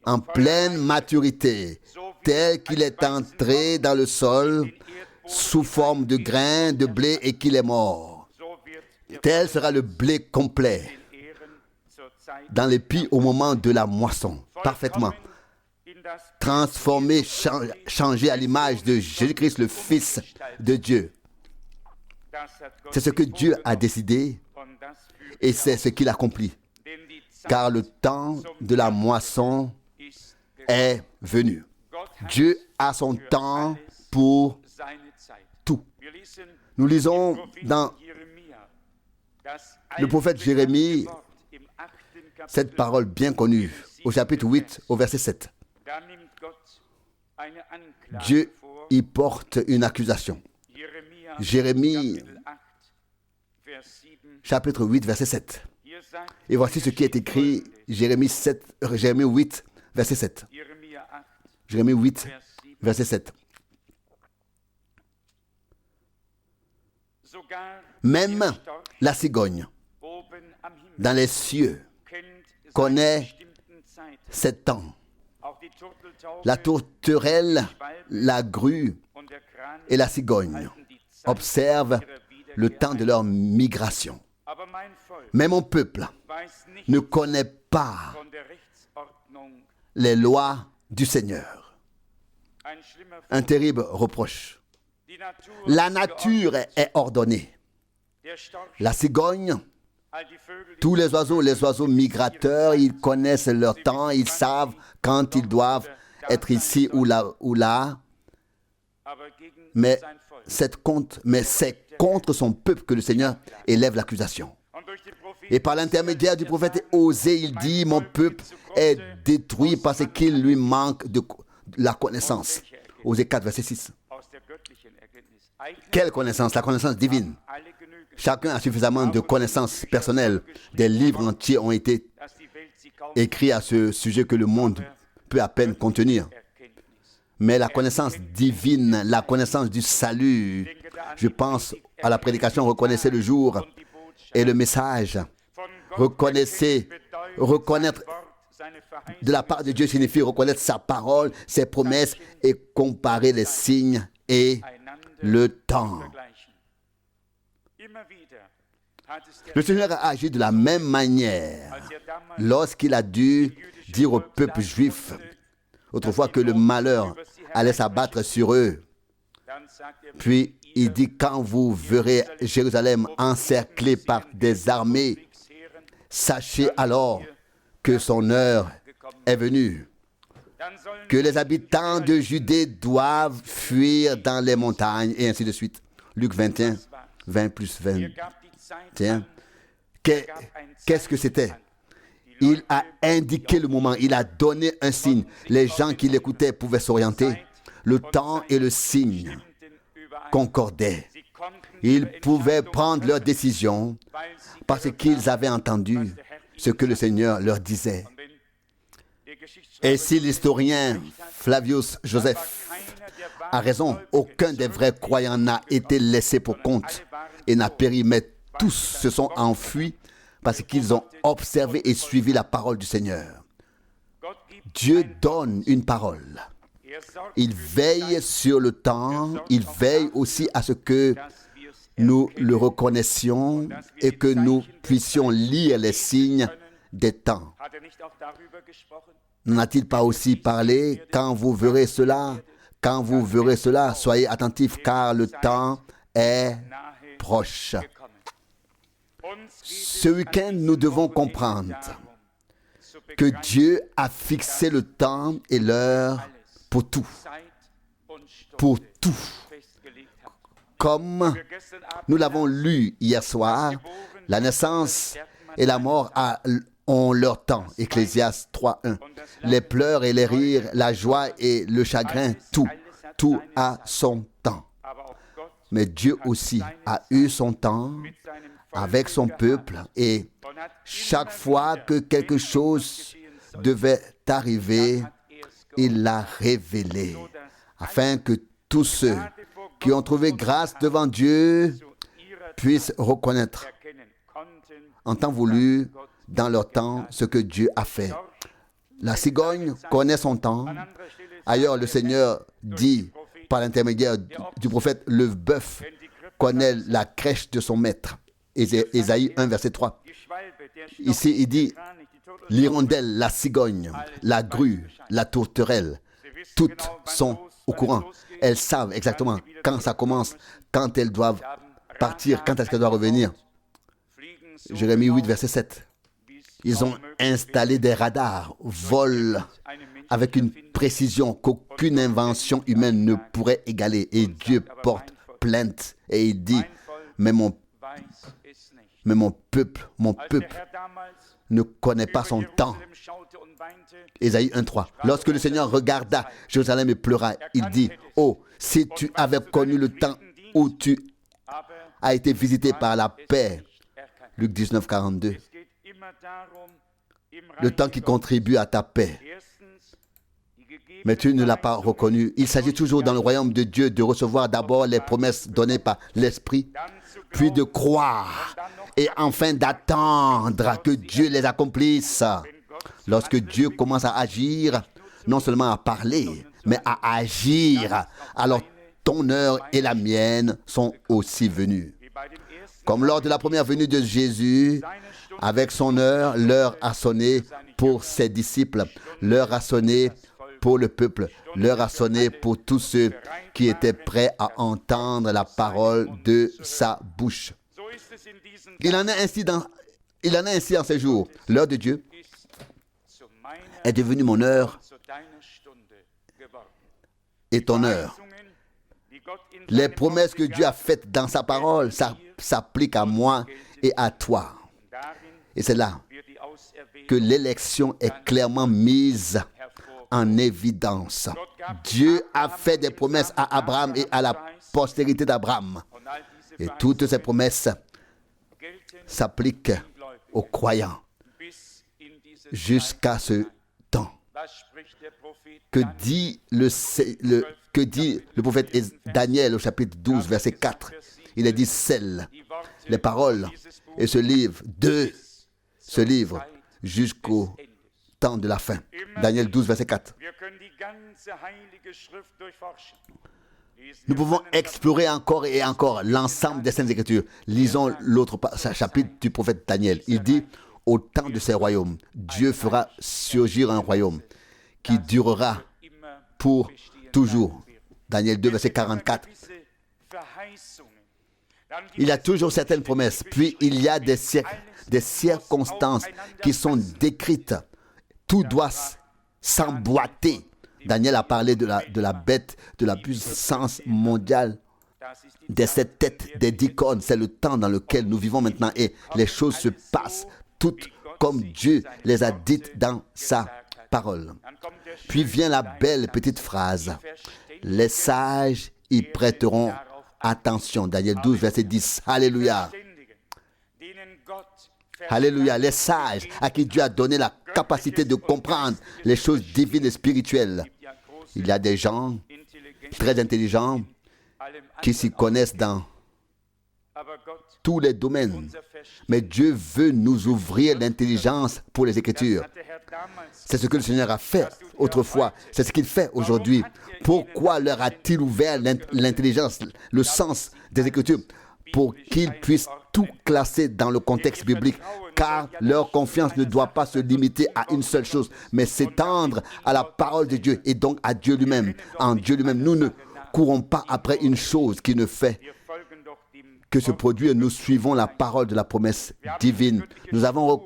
Speaker 1: en pleine maturité, tel qu'il est entré dans le sol, sous forme de grain de blé et qu'il est mort. Tel sera le blé complet dans l'épi au moment de la moisson, parfaitement transformé, changé à l'image de Jésus-Christ, le Fils de Dieu. C'est ce que Dieu a décidé et c'est ce qu'il accomplit. Car le temps de la moisson est venu. Dieu a son temps pour tout. Nous lisons dans le prophète Jérémie cette parole bien connue au chapitre 8, au verset 7. Dieu y porte une accusation. Jérémie, chapitre 8, verset 7. Et voici ce qui est écrit, Jérémie 8, verset 7. Jérémie 8, verset 7. Même la cigogne, dans les cieux, connaît ses temps. La tourterelle, la grue et la cigogne observent le temps de leur migration. Mais mon peuple ne connaît pas les lois du Seigneur. Un terrible reproche. La nature est ordonnée. La cigogne, tous les oiseaux migrateurs, ils connaissent leur temps, ils savent quand ils doivent être ici ou là. Mais c'est contre son peuple que le Seigneur élève l'accusation. Et par l'intermédiaire du prophète Osée, il dit, mon peuple est détruit parce qu'il lui manque de la connaissance. Osée 4, verset 6. Quelle connaissance? La connaissance divine. Chacun a suffisamment de connaissances personnelles. Des livres entiers ont été écrits à ce sujet que le monde peut à peine contenir. Mais la connaissance divine, la connaissance du salut, je pense à la prédication, reconnaissez le jour et le message. Reconnaître de la part de Dieu signifie reconnaître sa parole, ses promesses et comparer les signes et le temps. Le Seigneur a agi de la même manière lorsqu'il a dû dire au peuple juif autrefois que le malheur allait s'abattre sur eux. Puis il dit, quand vous verrez Jérusalem encerclée par des armées, sachez alors que son heure est venue, que les habitants de Judée doivent fuir dans les montagnes, et ainsi de suite. Luc 21, 20 plus 21. Qu'est-ce que c'était? Il a indiqué le moment, il a donné un signe. Les gens qui l'écoutaient pouvaient s'orienter. Le temps et le signe concordaient. Ils pouvaient prendre leurs décisions parce qu'ils avaient entendu ce que le Seigneur leur disait. Et si l'historien Flavius Joseph a raison, aucun des vrais croyants n'a été laissé pour compte et n'a péri, mais tous se sont enfuis parce qu'ils ont observé et suivi la parole du Seigneur. Dieu donne une parole. Il veille sur le temps, il veille aussi à ce que nous le reconnaissions et que nous puissions lire les signes des temps. N'en a-t-il pas aussi parlé? Quand vous verrez cela, soyez attentifs car le temps est proche. Ce week-end, nous devons comprendre que Dieu a fixé le temps et l'heure pour tout. Pour tout. Comme nous l'avons lu hier soir, la naissance et la mort ont leur temps. Ecclésiaste 3:1. Les pleurs et les rires, la joie et le chagrin, tout a son temps. Mais Dieu aussi a eu son temps avec son peuple et chaque fois que quelque chose devait arriver, il l'a révélé afin que tous ceux qui ont trouvé grâce devant Dieu puissent reconnaître en temps voulu dans leur temps ce que Dieu a fait. La cigogne connaît son temps. Ailleurs, le Seigneur dit par l'intermédiaire du prophète, le bœuf connaît la crèche de son maître. Ésaïe 1, verset 3. Ici, il dit, l'hirondelle, la cigogne, la grue, la tourterelle, toutes sont au courant. Elles savent exactement quand ça commence, quand elles doivent partir, quand est-ce qu'elles doivent revenir. Jérémie 8, verset 7. Ils ont installé des radars, volent avec une précision qu'aucune invention humaine ne pourrait égaler. Et Dieu porte plainte et il dit, mais mon peuple ne connaît pas son temps. Ésaïe 1:3. Lorsque le Seigneur regarda Jérusalem et pleura, il dit, oh, si tu avais connu le temps où tu as été visité par la paix. Luc 19:42. Le temps qui contribue à ta paix. Mais tu ne l'as pas reconnu. Il s'agit toujours dans le royaume de Dieu de recevoir d'abord les promesses données par l'Esprit, puis de croire et enfin d'attendre que Dieu les accomplisse. Lorsque Dieu commence à agir, non seulement à parler, mais à agir, alors ton heure et la mienne sont aussi venues. Comme lors de la première venue de Jésus, avec son heure, l'heure a sonné pour ses disciples, l'heure a sonné pour le peuple, l'heure a sonné pour tous ceux qui étaient prêts à entendre la parole de sa bouche. Il en est ainsi en ces jours. L'heure de Dieu est devenue mon heure et ton heure. Les promesses que Dieu a faites dans sa parole s'appliquent à moi et à toi. Et c'est là que l'élection est clairement mise en évidence. Dieu a fait des promesses à Abraham et à la postérité d'Abraham. Et toutes ces promesses s'appliquent aux croyants jusqu'à ce temps. Que dit le prophète Daniel au chapitre 12, verset 4? Il est dit: scelle les paroles et ce livre jusqu'au temps de la fin. Daniel 12, verset 4. Nous pouvons explorer encore et encore l'ensemble des Saintes Écritures. Lisons l'autre chapitre du prophète Daniel. Il dit: au temps de ces royaumes, Dieu fera surgir un royaume qui durera pour toujours. Daniel 2, verset 44. Il y a toujours certaines promesses, puis il y a des circonstances qui sont décrites. Tout doit s'emboîter. Daniel a parlé de la bête, de la puissance mondiale, des 7 têtes, des 10 cornes. C'est le temps dans lequel nous vivons maintenant et les choses se passent toutes comme Dieu les a dites dans sa parole. Puis vient la belle petite phrase: les sages y prêteront attention. Daniel 12, verset 10. Alléluia. Alléluia. Les sages à qui Dieu a donné la capacité de comprendre les choses divines et spirituelles. Il y a des gens très intelligents qui s'y connaissent dans tous les domaines. Mais Dieu veut nous ouvrir l'intelligence pour les Écritures. C'est ce que le Seigneur a fait autrefois. C'est ce qu'il fait aujourd'hui. Pourquoi leur a-t-il ouvert l'intelligence, le sens des Écritures? Pour qu'ils puissent tout classer dans le contexte biblique. Car leur confiance ne doit pas se limiter à une seule chose, mais s'étendre à la parole de Dieu et donc à Dieu lui-même. En Dieu lui-même, nous ne courons pas après une chose qui ne fait que se produire. Nous suivons la parole de la promesse divine. Nous avons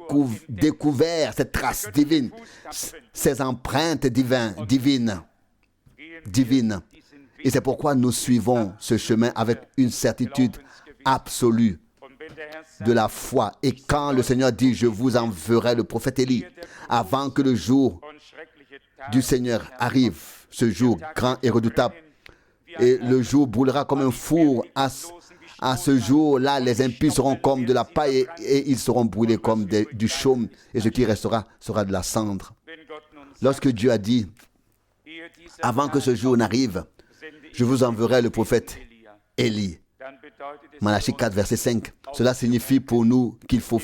Speaker 1: découvert cette trace divine, ces empreintes divines. Et c'est pourquoi nous suivons ce chemin avec une certitude absolue de la foi. Et quand le Seigneur dit: je vous enverrai le prophète Élie, avant que le jour du Seigneur arrive, ce jour grand et redoutable, et le jour brûlera comme un four, à ce jour-là, les impies seront comme de la paille et ils seront brûlés comme du chaume, et ce qui restera sera de la cendre. Lorsque Dieu a dit: avant que ce jour n'arrive, je vous enverrai le prophète Élie. Malachie 4, verset 5. Cela signifie pour nous qu'il faut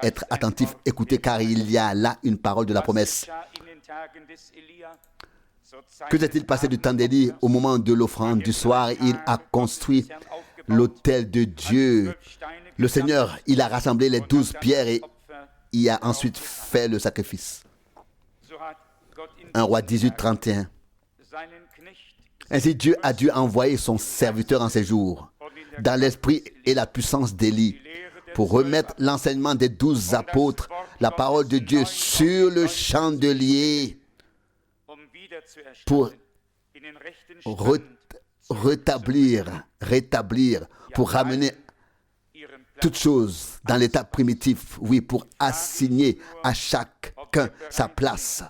Speaker 1: être attentif, écouter, car il y a là une parole de la promesse. Que s'est-il passé du temps d'Élie? Au moment de l'offrande du soir, il a construit l'autel de Dieu. Le Seigneur, il a rassemblé les 12 pierres et il a ensuite fait le sacrifice. 1 Roi 18, 31. Ainsi, Dieu a dû envoyer son serviteur en ces jours, dans l'esprit et la puissance d'Élie, pour remettre l'enseignement des 12 apôtres, la parole de Dieu sur le chandelier, pour rétablir, pour ramener toutes choses dans l'état primitif, oui, pour assigner à chacun sa place.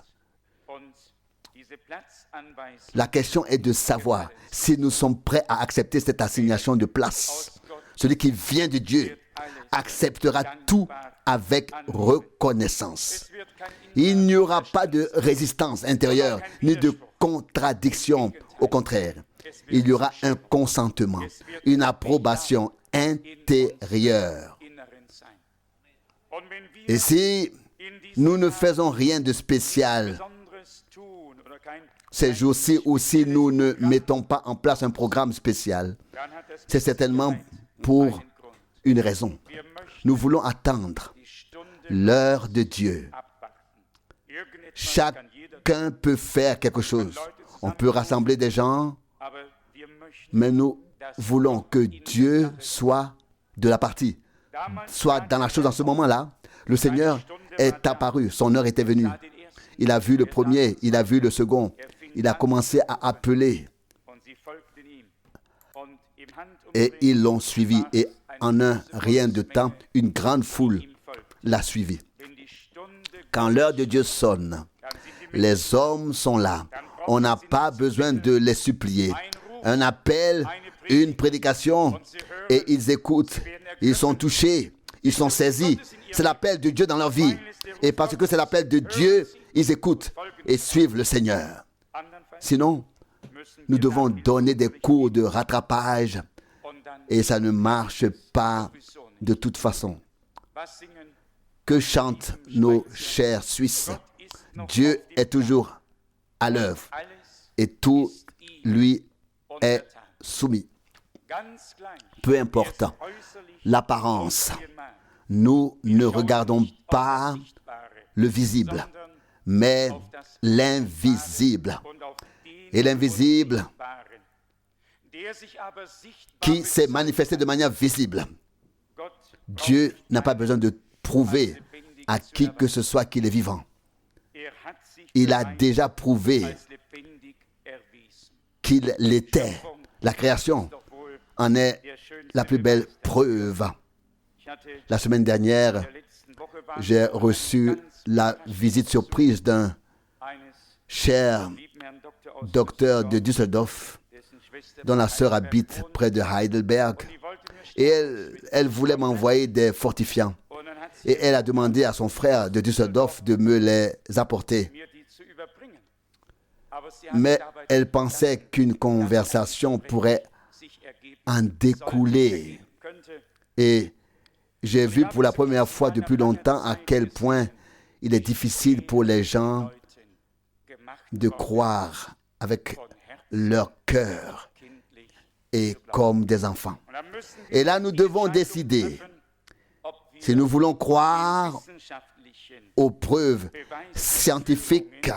Speaker 1: La question est de savoir si nous sommes prêts à accepter cette assignation de place. Celui qui vient de Dieu acceptera tout avec reconnaissance. Il n'y aura pas de résistance intérieure ni de contradiction. Au contraire, il y aura un consentement, une approbation intérieure. Et si nous ne faisons rien de spécial ces jours-ci, ou si nous ne mettons pas en place un programme spécial, c'est certainement pour une raison. Nous voulons attendre l'heure de Dieu. Chacun peut faire quelque chose. On peut rassembler des gens, mais nous voulons que Dieu soit de la partie, soit dans la chose en ce moment-là. Le Seigneur est apparu, son heure était venue. Il a vu le premier, il a vu le second. Il a commencé à appeler. Et ils l'ont suivi. Et en un rien de temps, une grande foule l'a suivi. Quand l'heure de Dieu sonne, les hommes sont là. On n'a pas besoin de les supplier. Un appel, une prédication, et ils écoutent. Ils sont touchés, ils sont saisis. C'est l'appel de Dieu dans leur vie. Et parce que c'est l'appel de Dieu, ils écoutent et suivent le Seigneur. Sinon, nous devons donner des cours de rattrapage et ça ne marche pas de toute façon. Que chantent nos chers Suisses? Dieu est toujours à l'œuvre et tout lui est soumis. Peu importe l'apparence, nous ne regardons pas le visible, mais l'invisible. Et l'invisible qui s'est manifesté de manière visible. Dieu n'a pas besoin de prouver à qui que ce soit qu'il est vivant. Il a déjà prouvé qu'il l'était. La création en est la plus belle preuve. La semaine dernière, j'ai reçu la visite surprise d'un cher docteur de Düsseldorf, dont la sœur habite près de Heidelberg. Et elle voulait m'envoyer des fortifiants. Et elle a demandé à son frère de Düsseldorf de me les apporter. Mais elle pensait qu'une conversation pourrait en découler. Et j'ai vu pour la première fois depuis longtemps à quel point il est difficile pour les gens de croire avec leur cœur et comme des enfants. Et là, nous devons décider si nous voulons croire aux preuves scientifiques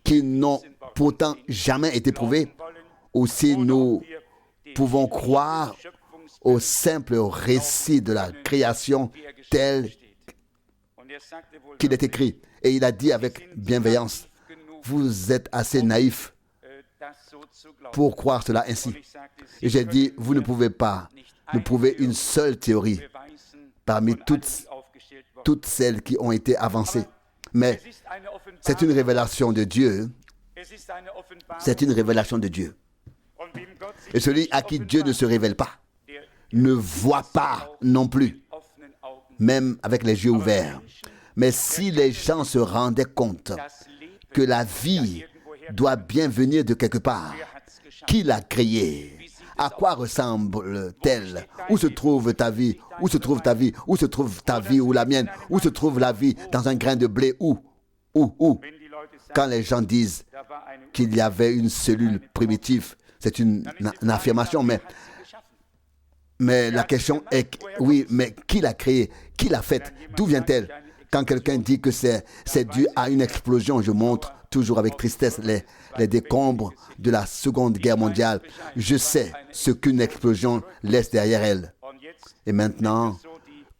Speaker 1: qui n'ont pourtant jamais été prouvées, ou si nous pouvons croire au simple récit de la création tel qu'il est écrit. Et il a dit avec bienveillance, vous êtes assez naïf pour croire cela ainsi. Et j'ai dit, vous ne pouvez pas nous prouver une seule théorie parmi toutes celles qui ont été avancées. Mais c'est une révélation de Dieu. C'est une révélation de Dieu. Et celui à qui Dieu ne se révèle pas, ne voit pas non plus, même avec les yeux ouverts. Mais si les gens se rendaient compte que la vie doit bien venir de quelque part, qui l'a créée? À quoi ressemble-t-elle? Où se trouve ta vie? Où se trouve ta vie? Où se trouve ta vie ou la mienne? Où se trouve la vie? Dans un grain de blé? Où? Quand les gens disent qu'il y avait une cellule primitive, c'est une affirmation, mais la question est, oui, mais qui l'a créée? Qui l'a faite? D'où vient-elle? Quand quelqu'un dit que c'est dû à une explosion, je montre toujours avec tristesse les décombres de la Seconde Guerre mondiale. Je sais ce qu'une explosion laisse derrière elle. Et maintenant,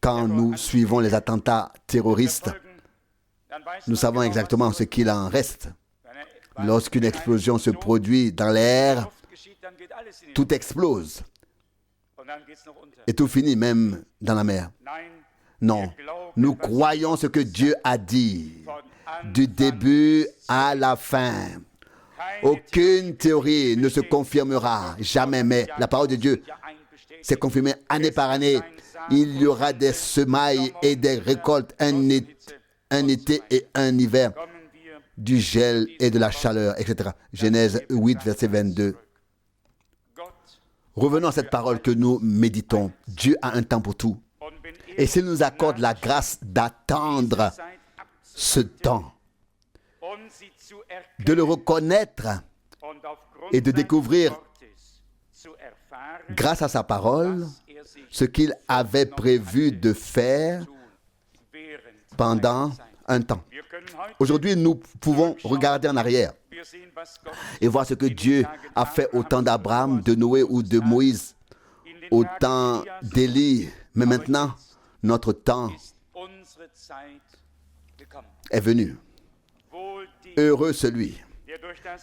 Speaker 1: quand nous suivons les attentats terroristes, nous savons exactement ce qu'il en reste. Lorsqu'une explosion se produit dans l'air, tout explose. Et tout finit même dans la mer. Non, nous croyons ce que Dieu a dit du début à la fin. Aucune théorie ne se confirmera jamais, mais la parole de Dieu s'est confirmée année par année. Il y aura des semailles et des récoltes, un été et un hiver, du gel et de la chaleur, etc. Genèse 8, verset 22. Revenons à cette parole que nous méditons. Dieu a un temps pour tout. Et s'il nous accorde la grâce d'attendre ce temps, de le reconnaître et de découvrir, grâce à sa parole, ce qu'il avait prévu de faire pendant un temps. Aujourd'hui, nous pouvons regarder en arrière et voir ce que Dieu a fait au temps d'Abraham, de Noé ou de Moïse, au temps d'Élie. Mais maintenant, notre temps est venu. Heureux celui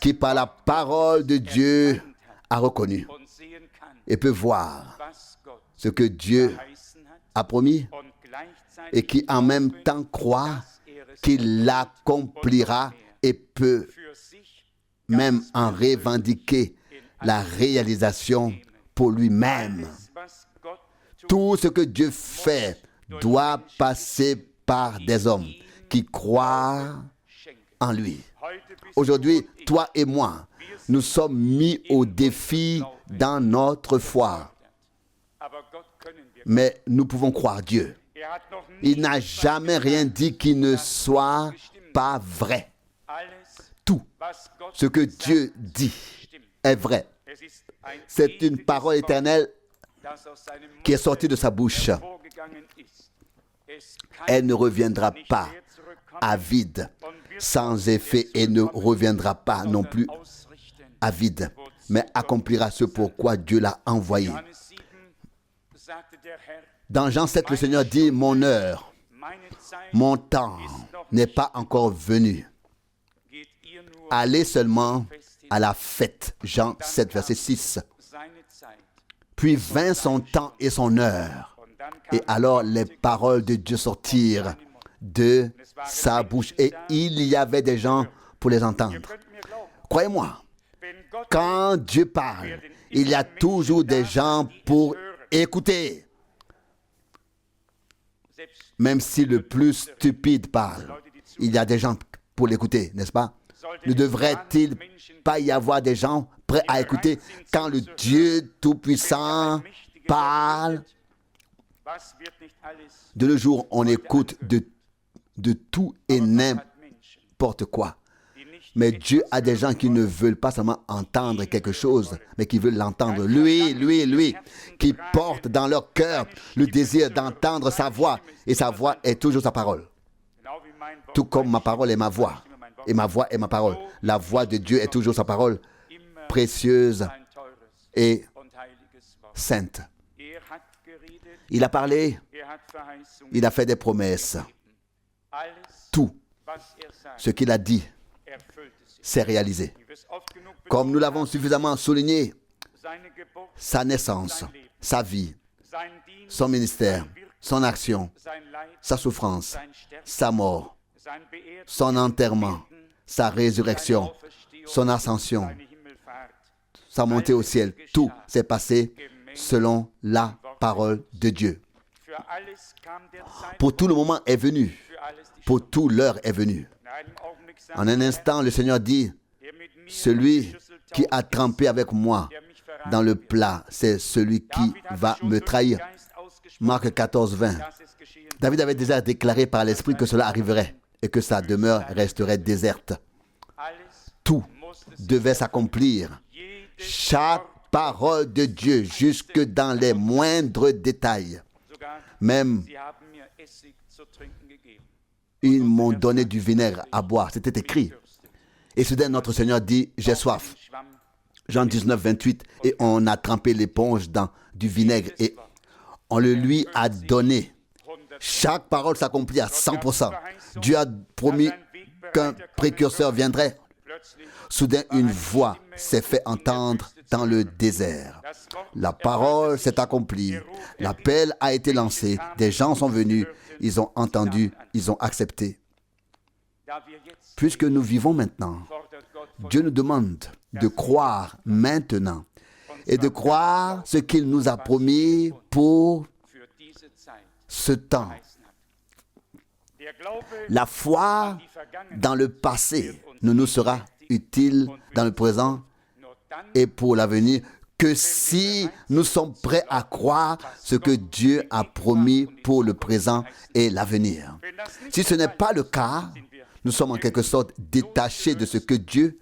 Speaker 1: qui, par la parole de Dieu, a reconnu et peut voir ce que Dieu a promis et qui en même temps croit qu'il l'accomplira et peut même en revendiquer la réalisation pour lui-même. Tout ce que Dieu fait doit passer par des hommes qui croient en lui. Aujourd'hui, toi et moi, nous sommes mis au défi dans notre foi. Mais nous pouvons croire Dieu. Il n'a jamais rien dit qui ne soit pas vrai. Tout ce que Dieu dit est vrai. C'est une parole éternelle qui est sortie de sa bouche. Elle ne reviendra pas à vide, sans effet, et ne reviendra pas non plus à vide, mais accomplira ce pourquoi Dieu l'a envoyé. Dans Jean 7, le Seigneur dit, « Mon heure, mon temps n'est pas encore venu. Allez seulement à la fête. » Jean 7, verset 6. Puis vint son temps et son heure. Et alors les paroles de Dieu sortirent de sa bouche. Et il y avait des gens pour les entendre. Croyez-moi, quand Dieu parle, il y a toujours des gens pour écouter. Même si le plus stupide parle, il y a des gens pour l'écouter, n'est-ce pas? Ne devrait-il pas y avoir des gens prêts à écouter quand le Dieu Tout-Puissant parle? De nos jours, on écoute de tout et n'importe quoi. Mais Dieu a des gens qui ne veulent pas seulement entendre quelque chose, mais qui veulent l'entendre. Lui, qui portent dans leur cœur le désir d'entendre sa voix. Et sa voix est toujours sa parole. Tout comme ma parole est ma voix. Et ma voix est ma parole. La voix de Dieu est toujours sa parole, précieuse et sainte. Il a parlé, il a fait des promesses. Tout ce qu'il a dit s'est réalisé. Comme nous l'avons suffisamment souligné, sa naissance, sa vie, son ministère, son action, sa souffrance, sa mort, son enterrement, sa résurrection, son ascension, sa montée au ciel, tout s'est passé selon la parole de Dieu. Pour tout le moment est venu, pour tout l'heure est venue. En un instant, le Seigneur dit, celui qui a trempé avec moi dans le plat, c'est celui qui va me trahir. Marc 14, 20. David avait déjà déclaré par l'Esprit que cela arriverait et que sa demeure resterait déserte. Tout devait s'accomplir. Chaque parole de Dieu, jusque dans les moindres détails. Même, ils m'ont donné du vinaigre à boire. C'était écrit. Et soudain, notre Seigneur dit, j'ai soif. Jean 19, 28. Et on a trempé l'éponge dans du vinaigre et on le lui a donné. Chaque parole s'accomplit à 100%. Dieu a promis qu'un précurseur viendrait. Soudain, une voix s'est fait entendre dans le désert. La parole s'est accomplie. L'appel a été lancé. Des gens sont venus. Ils ont entendu. Ils ont accepté. Puisque nous vivons maintenant, Dieu nous demande de croire maintenant et de croire ce qu'il nous a promis pour ce temps. La foi dans le passé ne nous sera utile dans le présent et pour l'avenir que si nous sommes prêts à croire ce que Dieu a promis pour le présent et l'avenir. Si ce n'est pas le cas, nous sommes en quelque sorte détachés de ce que Dieu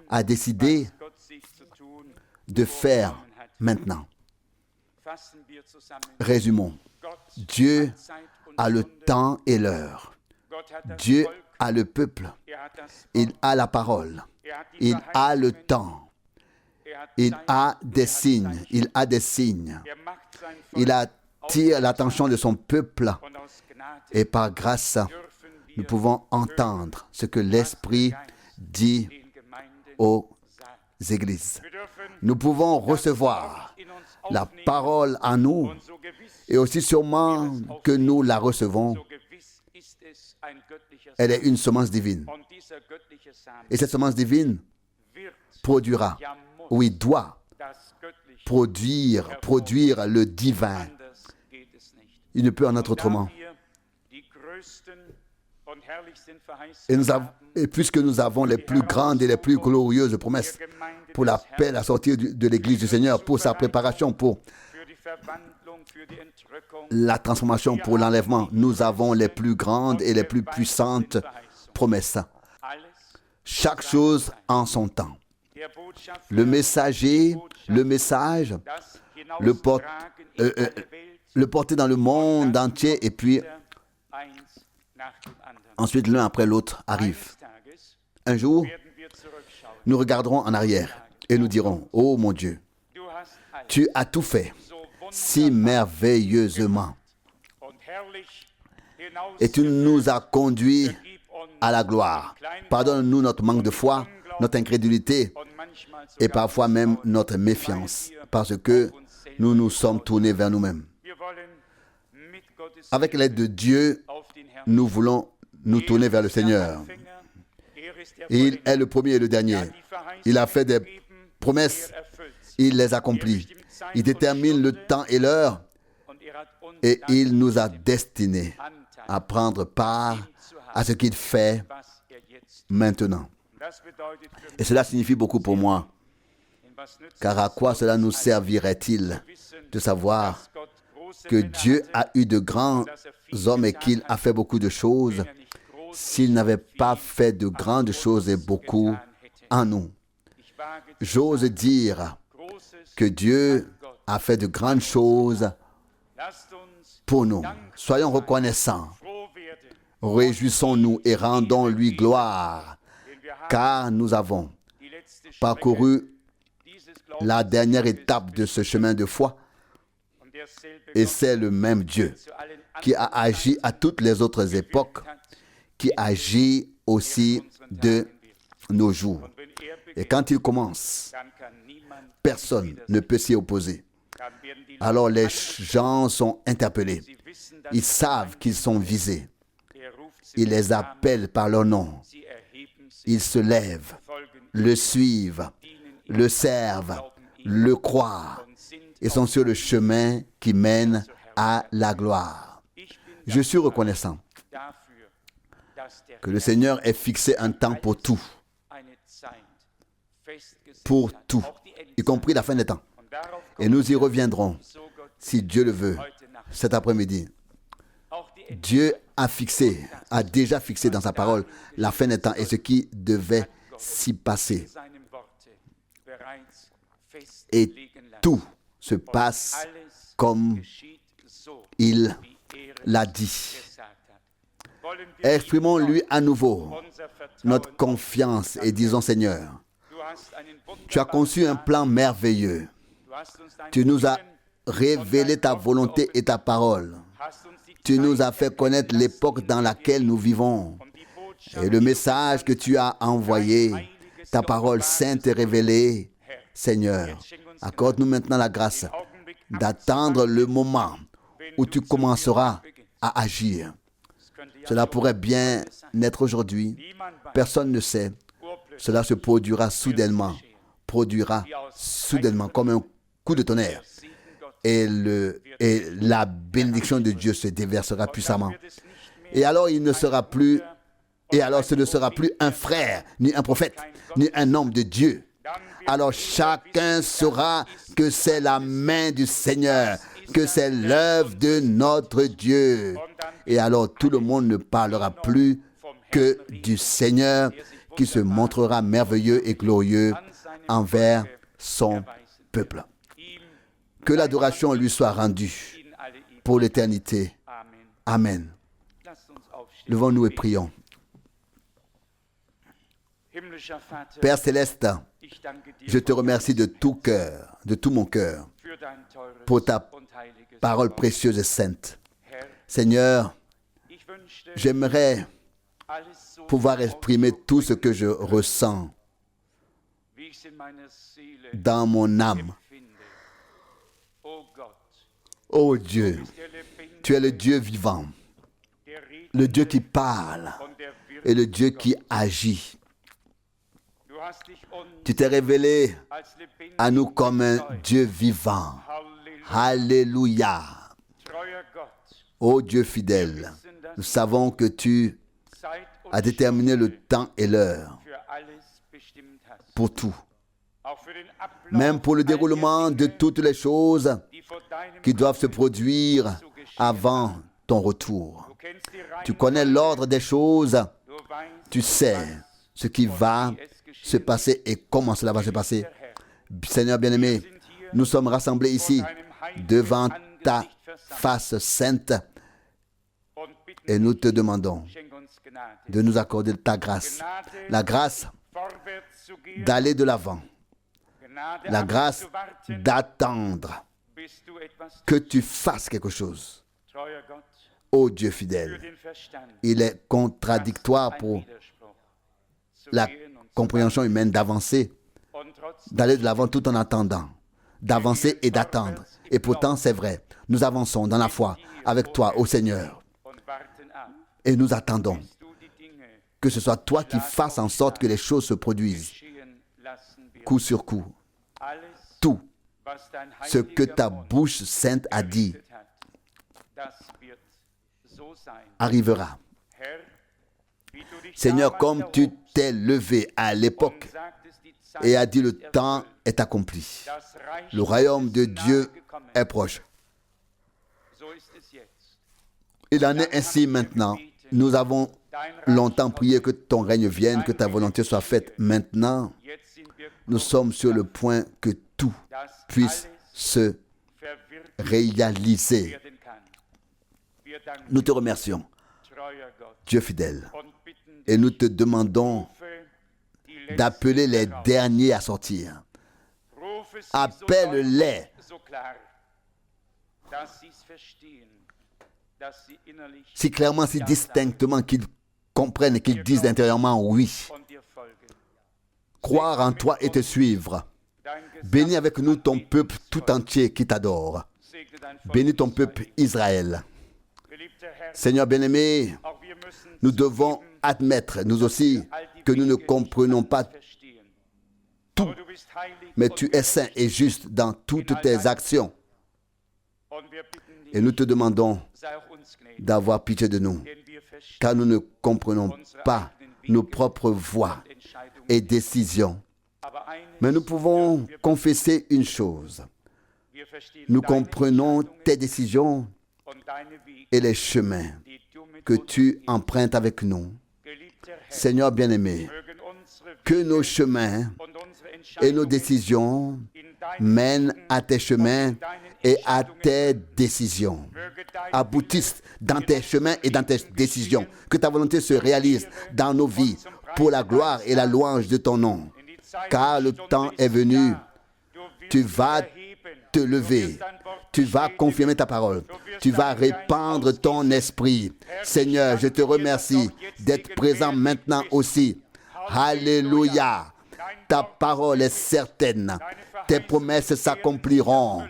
Speaker 1: a décidé de faire maintenant. Résumons. Dieu a le temps et l'heure. Dieu a le peuple. Il a la parole. Il a le temps. Il a des signes. Il a des signes. Il attire l'attention de son peuple. Et par grâce, nous pouvons entendre ce que l'Esprit dit aux églises. Nous pouvons recevoir la parole en nous et aussi sûrement que nous la recevons. Elle est une semence divine. Et cette semence divine produira, oui, doit produire le divin. Il ne peut en être autrement. Et puisque nous avons les plus grandes et les plus glorieuses promesses pour l'appel à sortir de l'Église du Seigneur, pour sa préparation, pour la transformation, pour l'enlèvement, nous avons les plus grandes et les plus puissantes promesses. Chaque chose en son temps. Le messager, le message, le porter dans le monde entier et puis ensuite l'un après l'autre arrive. Un jour, nous regarderons en arrière et nous dirons, oh mon Dieu, tu as tout fait si merveilleusement et tu nous as conduits à la gloire. Pardonne-nous notre manque de foi, notre incrédulité et parfois même notre méfiance parce que nous nous sommes tournés vers nous-mêmes. Avec l'aide de Dieu, nous voulons nous tourner vers le Seigneur. Il est le premier et le dernier. Il a fait des promesses, il les accomplit. Il détermine le temps et l'heure et il nous a destinés à prendre part à ce qu'il fait maintenant. Et cela signifie beaucoup pour moi. Car à quoi cela nous servirait-il de savoir que Dieu a eu de grands hommes et qu'il a fait beaucoup de choses s'il n'avait pas fait de grandes choses et beaucoup en nous. J'ose dire que Dieu a fait de grandes choses pour nous. Soyons reconnaissants. Réjouissons-nous et rendons-lui gloire, car nous avons parcouru la dernière étape de ce chemin de foi. Et c'est le même Dieu qui a agi à toutes les autres époques, qui agit aussi de nos jours. Et quand il commence, personne ne peut s'y opposer. Alors les gens sont interpellés. Ils savent qu'ils sont visés. Il les appelle par leur nom. Ils se lèvent, le suivent, le servent, le croient et sont sur le chemin qui mène à la gloire. Je suis reconnaissant que le Seigneur ait fixé un temps pour tout, y compris la fin des temps. Et nous y reviendrons, si Dieu le veut, cet après-midi. Dieu a déjà fixé dans sa parole la fin des temps et ce qui devait s'y passer. Et tout se passe comme il l'a dit. Exprimons-lui à nouveau notre confiance et disons, Seigneur, tu as conçu un plan merveilleux. Tu nous as révélé ta volonté et ta parole. Tu nous as fait connaître l'époque dans laquelle nous vivons. Et le message que tu as envoyé, ta parole sainte et révélée, Seigneur, accorde-nous maintenant la grâce d'attendre le moment où tu commenceras à agir. Cela pourrait bien naître aujourd'hui. Personne ne sait. Cela se produira soudainement comme un coup de tonnerre. Et la bénédiction de Dieu se déversera puissamment. Et alors ce ne sera plus un frère, ni un prophète, ni un homme de Dieu. Alors chacun saura que c'est la main du Seigneur, que c'est l'œuvre de notre Dieu. Et alors tout le monde ne parlera plus que du Seigneur qui se montrera merveilleux et glorieux envers son peuple. Que l'adoration lui soit rendue pour l'éternité. Amen. Levons-nous et prions. Père céleste, je te remercie de tout cœur, de tout mon cœur, pour ta parole précieuse et sainte. Seigneur, j'aimerais pouvoir exprimer tout ce que je ressens dans mon âme. Ô Dieu, tu es le Dieu vivant, le Dieu qui parle et le Dieu qui agit. Tu t'es révélé à nous comme un Dieu vivant. Alléluia. Ô Dieu fidèle, nous savons que tu as déterminé le temps et l'heure pour tout. Même pour le déroulement de toutes les choses qui doivent se produire avant ton retour. Tu connais l'ordre des choses, tu sais ce qui va se passer et comment cela va se passer. Seigneur bien-aimé, nous sommes rassemblés ici devant ta face sainte et nous te demandons de nous accorder ta grâce. La grâce d'aller de l'avant. La grâce d'attendre que tu fasses quelque chose. Ô Dieu fidèle, il est contradictoire pour la compréhension humaine d'avancer, d'aller de l'avant tout en attendant, d'avancer et d'attendre. Et pourtant, c'est vrai, nous avançons dans la foi avec toi, ô Seigneur. Et nous attendons que ce soit toi qui fasses en sorte que les choses se produisent, coup sur coup. Tout ce que ta bouche sainte a dit arrivera. Seigneur, comme tu t'es levé à l'époque et as dit le temps est accompli. Le royaume de Dieu est proche. Il en est ainsi maintenant. Nous avons longtemps prié que ton règne vienne, que ta volonté soit faite. Maintenant, nous sommes sur le point que tout puisse se réaliser. Nous te remercions, Dieu fidèle, et nous te demandons d'appeler les derniers à sortir. Appelle-les si clairement, si distinctement qu'ils comprennent et qu'ils disent intérieurement oui. Croire en toi et te suivre. Bénis avec nous ton peuple tout entier qui t'adore. Bénis ton peuple Israël. Seigneur bien-aimé, nous devons admettre, nous aussi, que nous ne comprenons pas tout, mais tu es saint et juste dans toutes tes actions. Et nous te demandons d'avoir pitié de nous, car nous ne comprenons pas nos propres voies et décisions. Mais nous pouvons confesser une chose. Nous comprenons tes décisions et les chemins que tu empruntes avec nous. Seigneur bien-aimé, que nos chemins et nos décisions mènent à tes chemins et à tes décisions. Aboutissent dans tes chemins et dans tes décisions. Que ta volonté se réalise dans nos vies pour la gloire et la louange de ton nom. Car le temps est venu. Tu vas te lever. Tu vas confirmer ta parole. Tu vas répandre ton esprit. Seigneur, je te remercie d'être présent maintenant aussi. Alléluia. Ta parole est certaine. Tes promesses s'accompliront.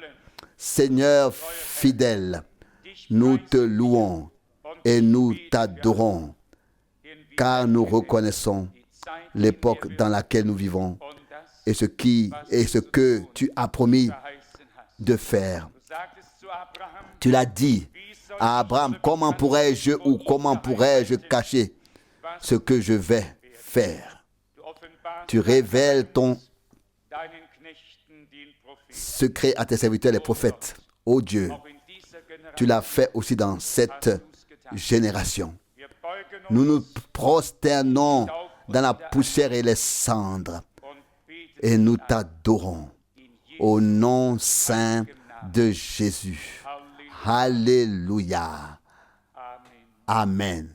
Speaker 1: Seigneur fidèle, nous te louons et nous t'adorons, car nous reconnaissons l'époque dans laquelle nous vivons et ce que tu as promis de faire. Tu l'as dit à Abraham, comment pourrais-je cacher ce que je vais faire? Tu révèles ton secret à tes serviteurs les prophètes. Ô Dieu, tu l'as fait aussi dans cette génération. Nous nous prosternons dans la poussière et les cendres et nous t'adorons au nom saint de Jésus. Alléluia. Amen.